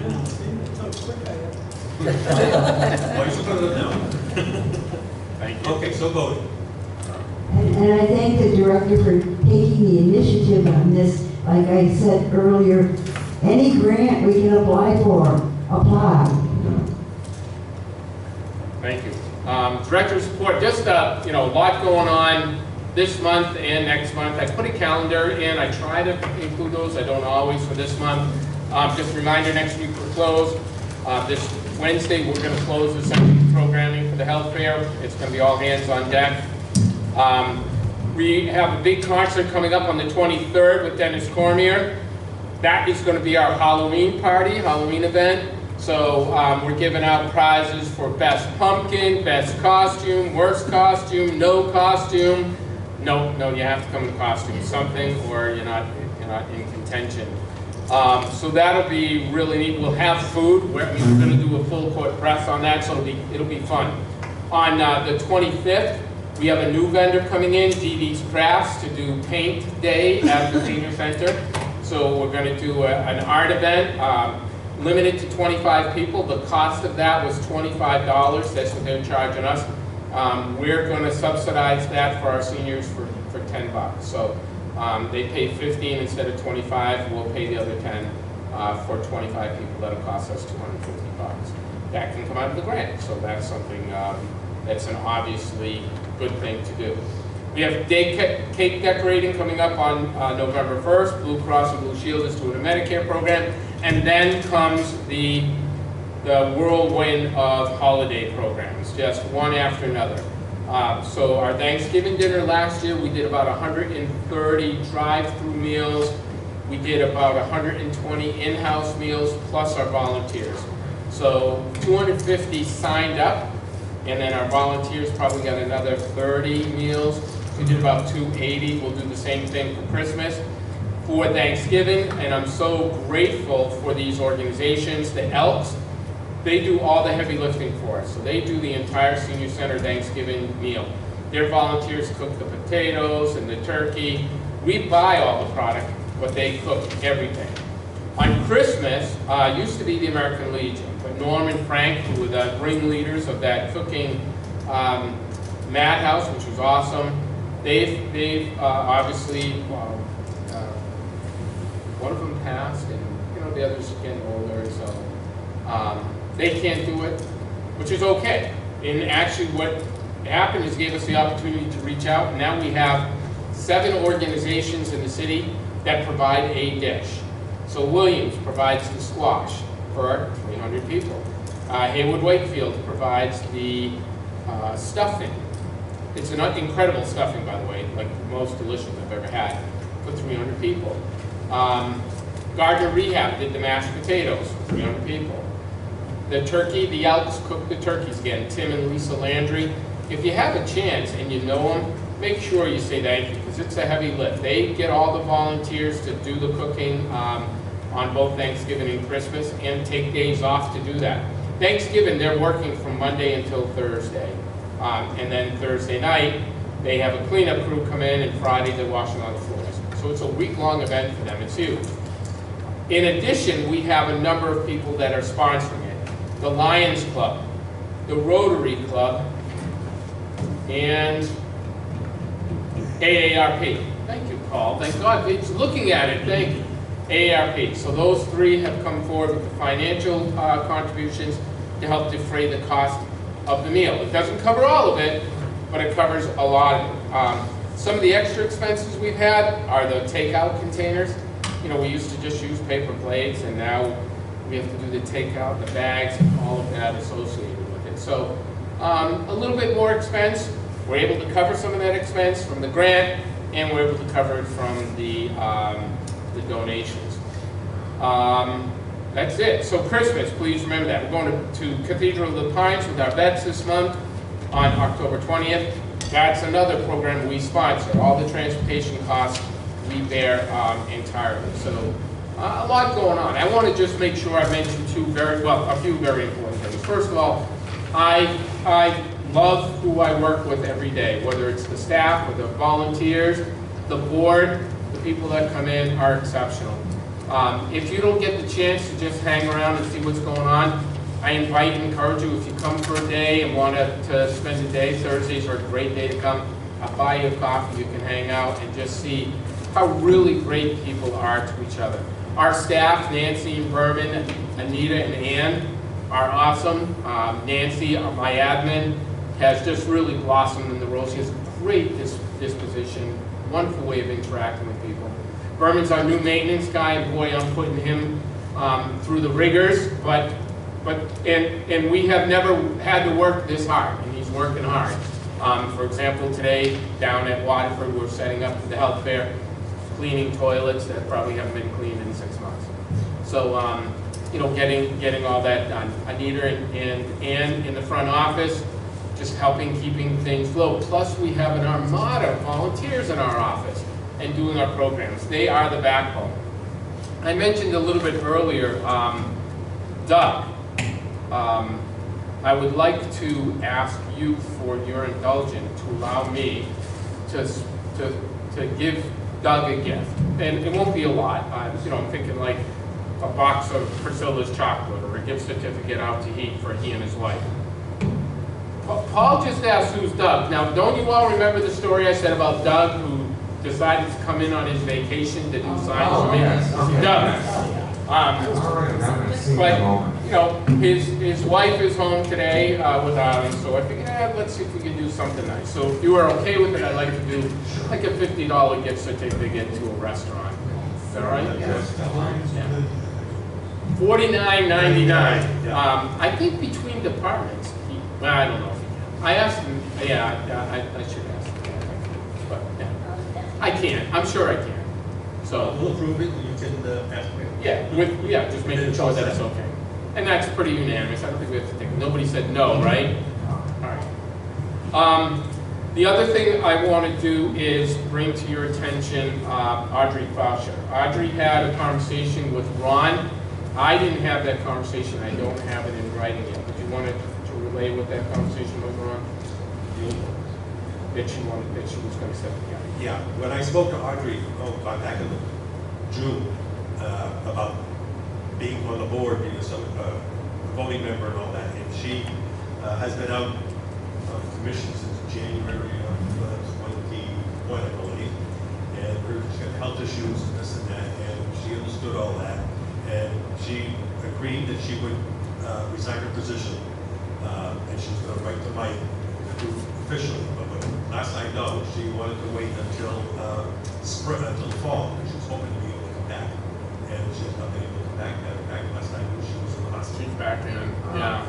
Why you should put it up now? thank you. Okay, so voted. And I thank the director for taking the initiative on this. Like I said earlier, any grant we can apply for, apply. Thank you. Director's report, just a lot going on this month and next month. I put a calendar in. I try to include those. I don't always for this month. Just a reminder, next week we're closed. This Wednesday we're going to close the Sunday programming for the health fair. It's going to be all hands on deck. We have a big concert coming up on the 23rd with Dennis Cormier. That is going to be our Halloween party, Halloween event. So we're giving out prizes for best pumpkin, best costume, worst costume, no costume. No, you have to come in costume, something, or you're not in contention. So that'll be really neat. We'll have food. We're going to do a full court press on that, so it'll be fun. On the 25th, we have a new vendor coming in, DD's Crafts, to do paint day at the senior center. So we're going to do an art event, limited to 25 people. The cost of that was $25. That's what they're charging us. We're going to subsidize that for our seniors for $10. So they pay 15 instead of 25. We'll pay the other 10 for 25 people. That'll cost us $250. That can come out of the grant. So that's something that's an obviously good thing to do. We have day cake decorating coming up on November 1st. Blue Cross and Blue Shield is doing a Medicare program. And then comes the whirlwind of holiday programs, just one after another. So our Thanksgiving dinner last year, we did about 130 drive-through meals. We did about 120 in-house meals, plus our volunteers. So 250 signed up, and then our volunteers probably got another 30 meals. We did about 280. We'll do the same thing for Christmas. For Thanksgiving, and I'm so grateful for these organizations, the Elks, they do all the heavy lifting for us. So they do the entire senior center Thanksgiving meal. Their volunteers cook the potatoes and the turkey. We buy all the product, but they cook everything. On Christmas, used to be the American Legion, but Norm and Frank, who were the ringleaders of that cooking madhouse, which was awesome, they've obviously, one of them passed, and the others are getting older, so they can't do it, which is okay. And actually what happened is gave us the opportunity to reach out, and now we have 7 organizations in the city that provide a dish. So Williams provides the squash for 300 people. Haywood Wakefield provides the stuffing. It's an incredible stuffing, by the way, like the most delicious I've ever had, for 300 people. Gardner Rehab did the mashed potatoes for 300 people. The turkey, the Elks cooked the turkeys again, Tim and Lisa Landry. If you have a chance and you know them, make sure you say thank you, because it's a heavy lift. They get all the volunteers to do the cooking on both Thanksgiving and Christmas, and take days off to do that. Thanksgiving, they're working from Monday until Thursday. And then Thursday night, they have a cleanup crew come in, and Friday they're washing on the floors. So it's a week-long event for them. It's huge. In addition, we have a number of people that are sponsoring it. The Lions Club, the Rotary Club, and AARP. Thank you, Paul. Thank God he's looking at it. Thank you. AARP. So those three have come forward with the financial contributions to help defray the cost of the meal. It doesn't cover all of it, but it covers a lot of it. Some of the extra expenses we've had are the takeout containers. You know, we used to just use paper plates, and now we have to do the takeout, the bags, and all of that associated with it. So a little bit more expense. We're able to cover some of that expense from the grant, and we're able to cover it from the donations. That's it. So Christmas, please remember that. We're going to Cathedral of the Pines with our vets this month on October 20th. That's another program we sponsor. All the transportation costs we bear entirely. So a lot going on. I want to just make sure I mention a few very important things. First of all, I love who I work with every day, whether it's the staff or the volunteers, the board, the people that come in are exceptional. If you don't get the chance to just hang around and see what's going on, I invite and encourage you, if you come for a day and want to spend a day, Thursdays are a great day to come. I'll buy you a coffee, you can hang out and just see how really great people are to each other. Our staff, Nancy and Berman, Anita and Ann, are awesome. Nancy, my admin, has just really blossomed in the role. She has a great disposition, wonderful way of interacting with people. Berman's our new maintenance guy, and boy, I'm putting him through the rigors, and we have never had to work this hard, and he's working hard. For example, today down at Waterford, we're setting up for the health fair, cleaning toilets that probably haven't been cleaned in 6 months. So, you know, getting all that done. Anita and Ann in the front office, just helping keeping things flow. Plus, we have an armada of volunteers in our office and doing our programs. They are the backbone. I mentioned a little bit earlier, Doug. I would like to ask you for your indulgence to allow me to give Doug a gift. And it won't be a lot. You know, I'm thinking like a box of Priscilla's chocolate or a gift certificate out to eat for he and his wife. Paul just asked who's Doug. Now, don't you all remember the story I said about Doug who decided to come in on his vacation to do signs for me? Yes, okay. Doug. But, you know, his wife is home today without him, so I figured, let's see if we can do something nice. So if you are okay with it, I'd like to do like a $50 gift certificate to a restaurant. Is that all right? Yeah. $49.99. I think between departments, I don't know if he can. I asked him, yeah, I should ask him. But yeah, I can. I'm sure I can. So We'll approve it, and you can ask me. yeah, just making sure that it's okay. And that's pretty unanimous. I don't think we have to take, nobody said no, right? All right. The other thing I want to do is bring to your attention Audrey Fauscher. Audrey had a conversation with Ron. I didn't have that conversation. I don't have it in writing yet. But you wanted to relay what that conversation was, Ron? That she was going to set together. Yeah, when I spoke to Audrey, back in June, about being on the board, being a voting member and all that, and she has been out of commission since January of 21, I believe, and she's got health issues and this and that, and she understood all that, and she agreed that she would resign her position, and she was going to write to Mike to do officially. But last I know, she wanted to wait until spring, until fall, because she was hoping to be able to come back, and she has not been able to come back. Last I knew, she was in the hospital. She's back in, yeah.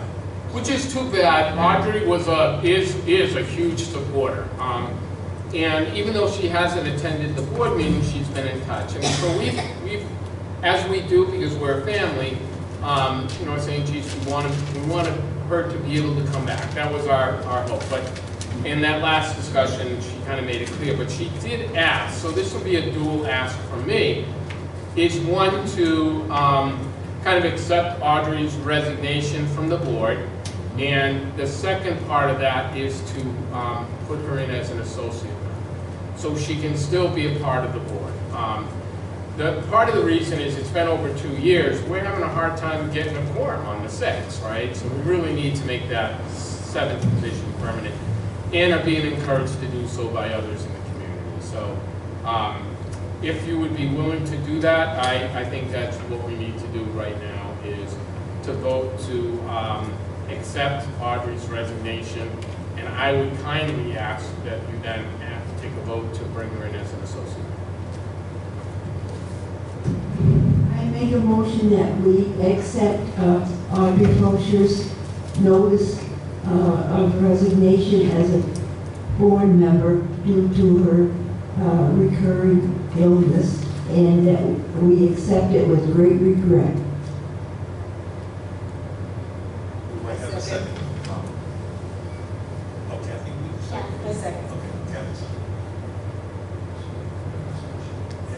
Which is too bad. Audrey is a huge supporter, and even though she hasn't attended the board meeting, she's been in touch. And so we've as we do, because we're a family, you know, saying, geez, we wanted her to be able to come back. That was our hope. But in that last discussion, she kind of made it clear. But she did ask, so this will be a dual ask from me, is one to kind of accept Audrey's resignation from the board. And the second part of that is to put her in as an associate, so she can still be a part of the board. the part of the reason is it's been over 2 years. We're having a hard time getting a quorum on the 6th, right? So we really need to make that 7th position permanent, and are being encouraged to do so by others in the community. So if you would be willing to do that, I think that's what we need to do right now, is to vote to accept Audrey's resignation. And I would kindly ask that you then have to take a vote to bring her in as an associate. I make a motion that we accept Audrey Fosher's notice of resignation as a board member due to her recurring illness, and that we accept it with great regret. We might have a second. Oh, Kathy, A second. okay, Kathy.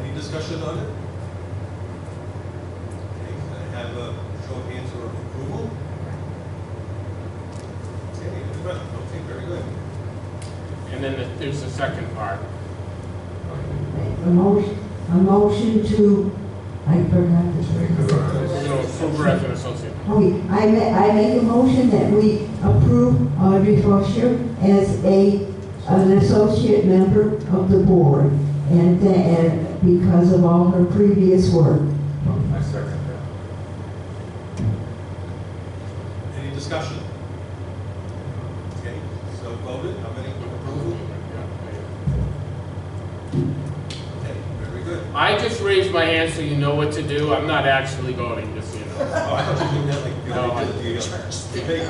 Any discussion on it? Okay, can I have a show of hands for approval? Okay, very good. And then there's the second part. A motion to, I forgot to say. So approve her as an associate. Okay, I make a motion that we approve Audrey Fosher as an associate member of the board, and because of all her previous work. I second that. Any discussion? Okay, so voted, how many approval? Okay, very good. I just raised my hand so you know what to do. I'm not actually voting, just so you know. Oh, I thought you were doing that like, No, I- debate.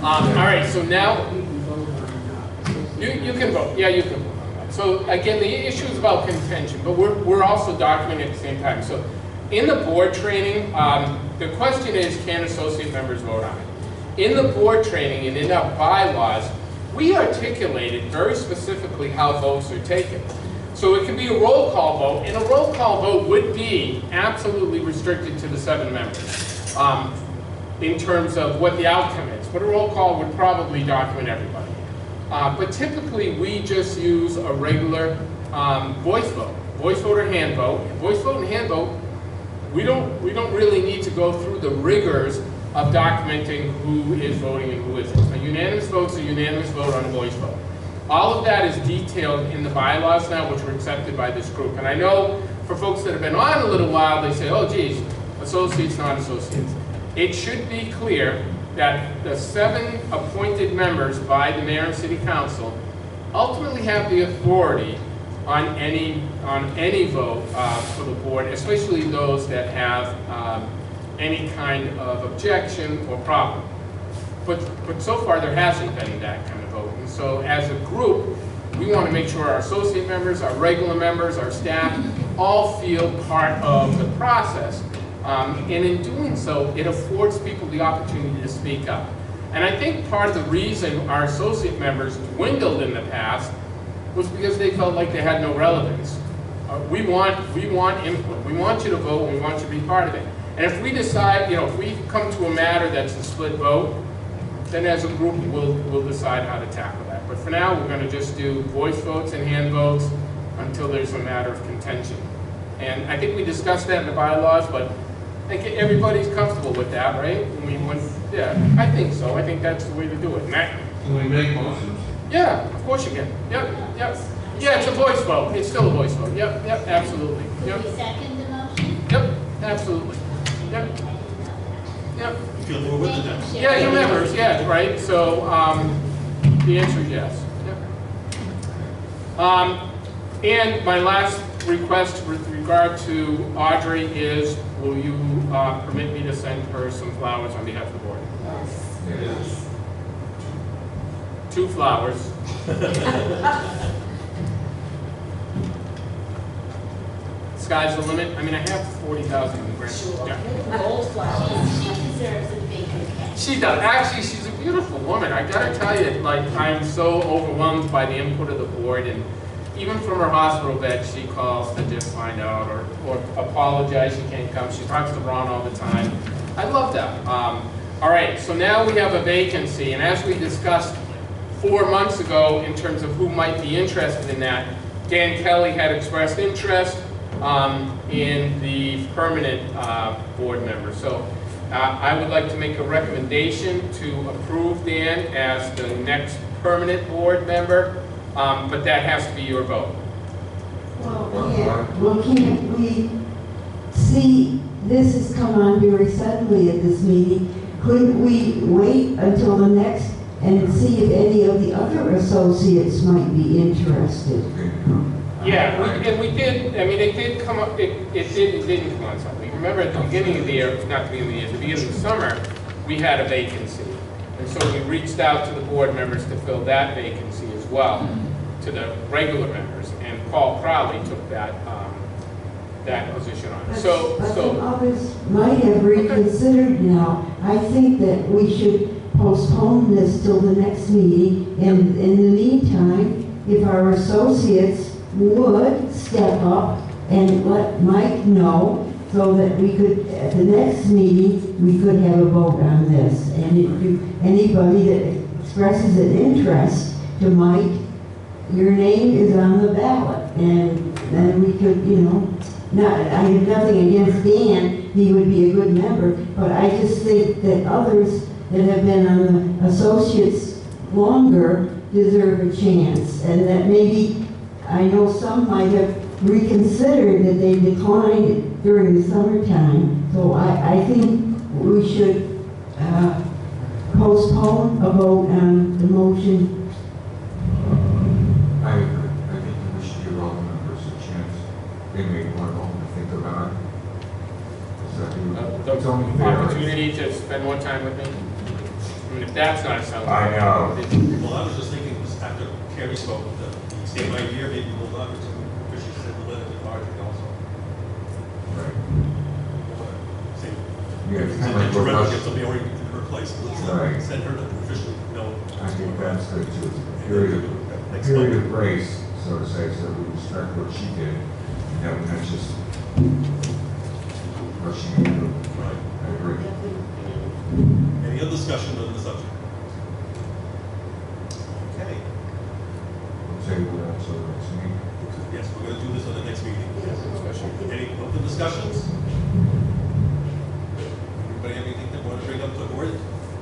All right, so now, you can vote. Yeah, you can vote on that. So again, the issue is about contention, but we're also documenting at the same time. So in the board training, the question is, can associate members vote on it? In the board training and in our bylaws, we articulated very specifically how votes are taken. So it can be a roll call vote, and a roll call vote would be absolutely restricted to the 7 members in terms of what the outcome is. But a roll call would probably document everybody. But typically, we just use a regular voice vote or hand vote. Voice vote and hand vote, we don't really need to go through the rigors of documenting who is voting and who isn't. A unanimous vote is a unanimous vote on a voice vote. All of that is detailed in the bylaws now, which were accepted by this group. And I know for folks that have been on a little while, they say, oh geez, associates, non-associates. It should be clear that the 7 appointed members by the mayor and city council ultimately have the authority on any vote for the board, especially those that have any kind of objection or problem. But so far there hasn't been that kind of vote. And so as a group, we want to make sure our associate members, our regular members, our staff all feel part of the process. And in doing so, it affords people the opportunity to speak up. And I think part of the reason our associate members dwindled in the past was because they felt like they had no relevance. We want input. We want you to vote. We want you to be part of it. And if we decide, if we come to a matter that's a split vote, then as a group we'll decide how to tackle that. But for now, we're going to just do voice votes and hand votes until there's a matter of contention. And I think we discussed that in the bylaws, but I think everybody's comfortable with that, right? Yeah, I think so. I think that's the way to do it. Matt? Can we make motions? Yeah, of course you can. Yep. Yeah, it's a voice vote. It's still a voice vote. Yep, absolutely. Yep. Will you second the motion? Yep, absolutely. Yep. Yep. You feel more with the next. Yeah, your members, yeah, right. So the answer is yes. Yep. And my last request with regard to Audrey is, will you permit me to send her some flowers on behalf of the board? Yes. 2 flowers. Sky's the limit. I mean, I have 40,000 in grants. Yeah. Gold flowers. She deserves a big bouquet. She does. Actually, she's a beautiful woman. I gotta tell you, like, I'm so overwhelmed by the input of the board, and even from her hospital bed, she calls to just find out or apologize she can't come. She talks to Ron all the time. I love that. All right, so now we have a vacancy, and as we discussed 4 months ago in terms of who might be interested in that, Dan Kelly had expressed interest in the permanent board member. So I would like to make a recommendation to approve Dan as the next permanent board member, but that has to be your vote. Well, can't we see, this has come on very suddenly at this meeting. Couldn't we wait until the next and see if any of the other associates might be interested? Yeah, and we did, I mean, it did come up, it didn't come on something. Remember at the beginning of the year, not the beginning of the year, at the beginning of the summer, we had a vacancy. And so we reached out to the board members to fill that vacancy as well, to the regular members. And Paul Crowley took that, that position on. But So, others might have reconsidered now. I think that we should postpone this till the next meeting. And in the meantime, if our associates would step up and let Mike know so that we could, at the next meeting, we could have a vote on this. And if anybody that expresses an interest to Mike, your name is on the ballot. And then we could, you know, I have nothing against Dan, he would be a good member, but I just think that others that have been on the associates longer deserve a chance. And that maybe, I know some might have reconsidered that they declined during the summertime. So I think we should postpone a vote on the motion. I agree. I think we should give all the members a chance. They may want to think about it. It's only the fair. opportunity to spend more time with me. I mean, if that's not a selling. I know. Well, I was just thinking, after Carrie spoke, the same idea, maybe hold on, because she said the letter to Marjorie also. Right. Same. Yeah, it's It's kind of like terrific what if somebody already in her place. Let's Right. send her to officially know. I think that's good too. A period of grace, so to say, so we respect what she did, and we're not just rushing into it. Right. I agree. Any other discussion on the subject? Okay. We'll table that until the next meeting. Yes, we're going to do this on the next meeting. Discussion. Any other discussions? Anybody have anything they want to bring up to the board?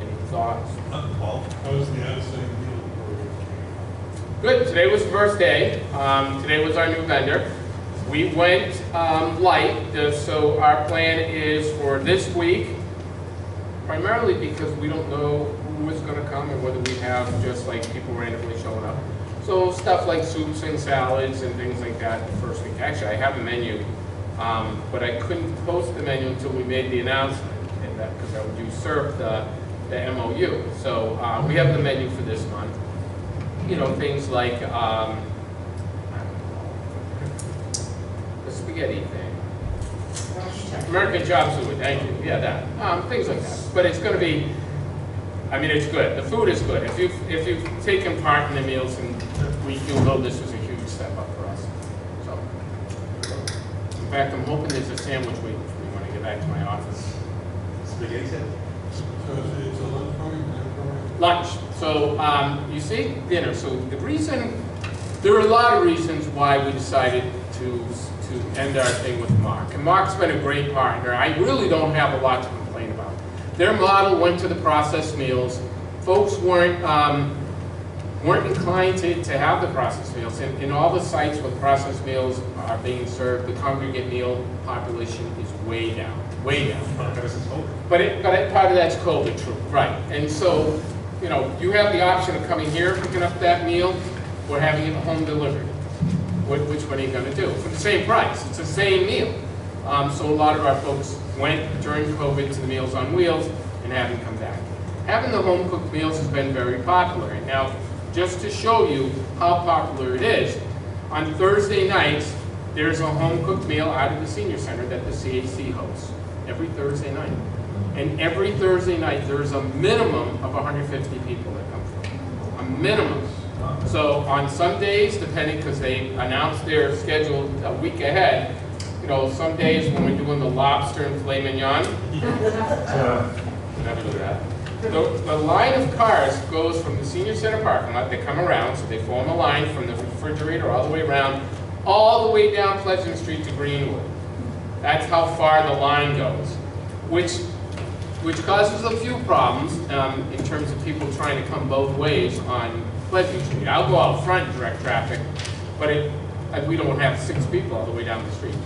Any thoughts? Paul? How was the outside deal? Good, today was the first day. Today was our new vendor. We went light, so our plan is for this week, primarily because we don't know who is going to come and whether we have just like people randomly showing up. So stuff like soups and salads and things like that the first week. Actually, I have a menu, but I couldn't post the menu until we made the announcement, and that because that would usurp the MOU. So we have the menu for this month. You know, things like I don't know, the spaghetti thing. American Chop Suey, thank you. Yeah, that. Things like that. But it's going to be, I mean, it's good. The food is good. If you've taken part in the meals, and you'll know this was a huge step up for us. So, in fact, I'm hoping there's a sandwich waiting for me when I get back to my office. Spaghetti sandwich? So it's a lunch program, dinner program? Lunch. So, you see, dinner. So the reason, there are a lot of reasons why we decided to end our thing with Mark. And Mark's been a great partner. I really don't have a lot to complain about. Their model went to the processed meals. Folks weren't inclined to have the processed meals. In all the sites where processed meals are being served, the congregate meal population is way down, way down. Ever since COVID. But part of that's COVID, true, right. And so, you know, you have the option of coming here, picking up that meal, or having it home delivered. Which one are you going to do? For the same price, it's the same meal. So a lot of our folks went during COVID to the Meals on Wheels and haven't come back. Having the home cooked meals has been very popular. And now, just to show you how popular it is, on Thursday nights, there's a home cooked meal out of the senior center that the CAC hosts every Thursday night. And every Thursday night, there's a minimum of 150 people that come through. A minimum. So on some days, depending, because they announce their schedule a week ahead, you know, some days when we're doing the lobster and filet mignon, never do that. The line of cars goes from the senior center parking lot, they come around, so they form a line from the refrigerator all the way around, all the way down Pleasant Street to Greenwood. That's how far the line goes, which causes a few problems in terms of people trying to come both ways on Pleasant Street. I'll go out front and direct traffic, but we don't have 6 people all the way down the street.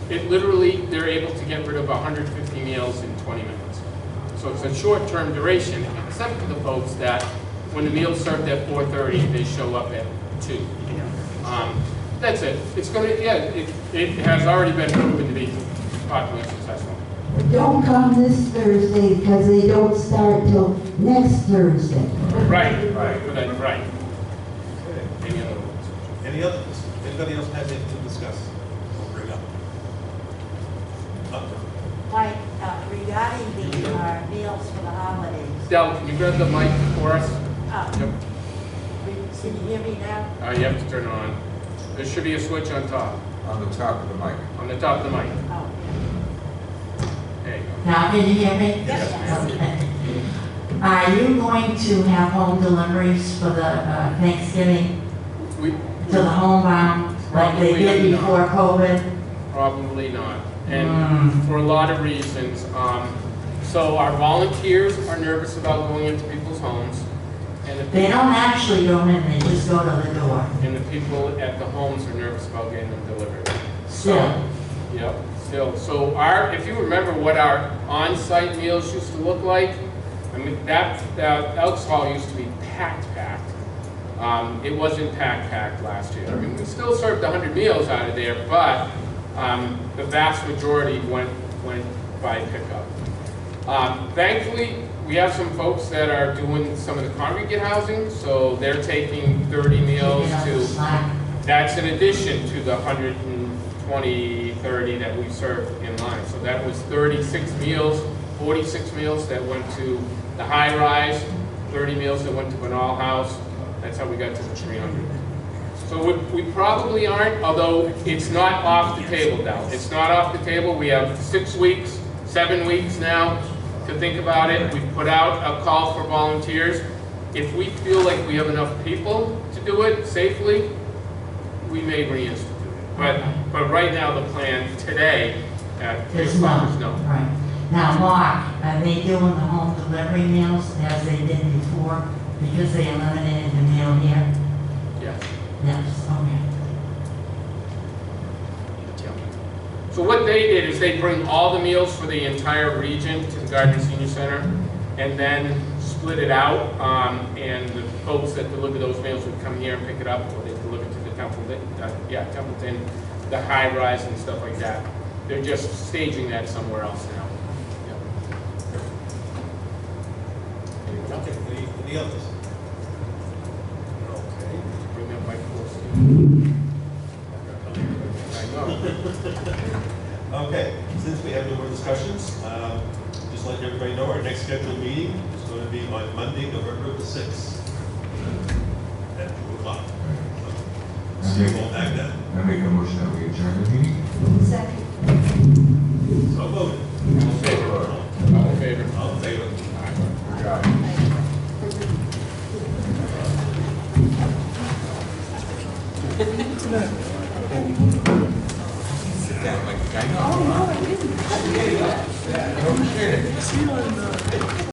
It literally, they're able to get rid of 150 meals in 20 minutes. So it's a short-term duration, except for the folks that when the meal's served at 4:30, they show up at 2. That's it. It's going to, yeah, it has already been proven to be popularly successful. Don't come this Thursday because they don't start till next Thursday. Right. Okay. Right. Any other ones? Any others? Anybody else has anything to discuss or bring up? Mike, regarding the meals for the holidays, Del, can you grab the mic for us? Yep. can you hear me now? You have to turn it on. There should be a switch on top. On the top of the mic. On the top of the mic. Oh, There you go. Now, can you hear me? yes. Okay. Are you going to have home deliveries for the Thanksgiving We, to the homebound, like they did before COVID? Probably not. And for a lot of reasons. So our volunteers are nervous about going into people's homes. And the They don't actually go in, they just go to the door. And the people at the homes are nervous about getting them delivered. Still. Yep, still. So if you remember what our on-site meals used to look like, I mean, that Elks Hall used to be packed. It wasn't packed last year. I mean, we still served 100 meals out of there, but the vast majority went by pickup. Thankfully, we have some folks that are doing some of the congregate housing, so they're taking 30 meals to, that's in addition to the 120, 30 that we served in line. So that was 36 meals, 46 meals that went to the high rise, 30 meals that went to Banal House. That's how we got to the 300. So we probably aren't, although it's not off the table now. It's not off the table. We have 6 weeks, 7 weeks now to think about it. We've put out a call for volunteers. If we feel like we have enough people to do it safely, we may reinstitute it. But right now, the plan today at 3 o'clock is no. Right. Now, Mark, are they doing the home delivery meals as they did before? Because they eliminated the meal here? Yes. Yes, okay. So what they did is they bring all the meals for the entire region to the Gardner Senior Center and then split it out. And the folks that deliver those meals would come here and pick it up, or they deliver to the Templeton, the high rise and stuff like that. They're just staging that somewhere else now. Okay, any others? Okay. Bring that mic closer. I know. Okay, since we have no more discussions, just let everybody know our next scheduled meeting is going to be on Monday, November the 6th at 2 o'clock. See you all back then. I make a motion that we adjourn the meeting. Second. So voted. All in favor? All in favor? All in favor? Got it. Sit down like a guy. No, I don't appreciate it.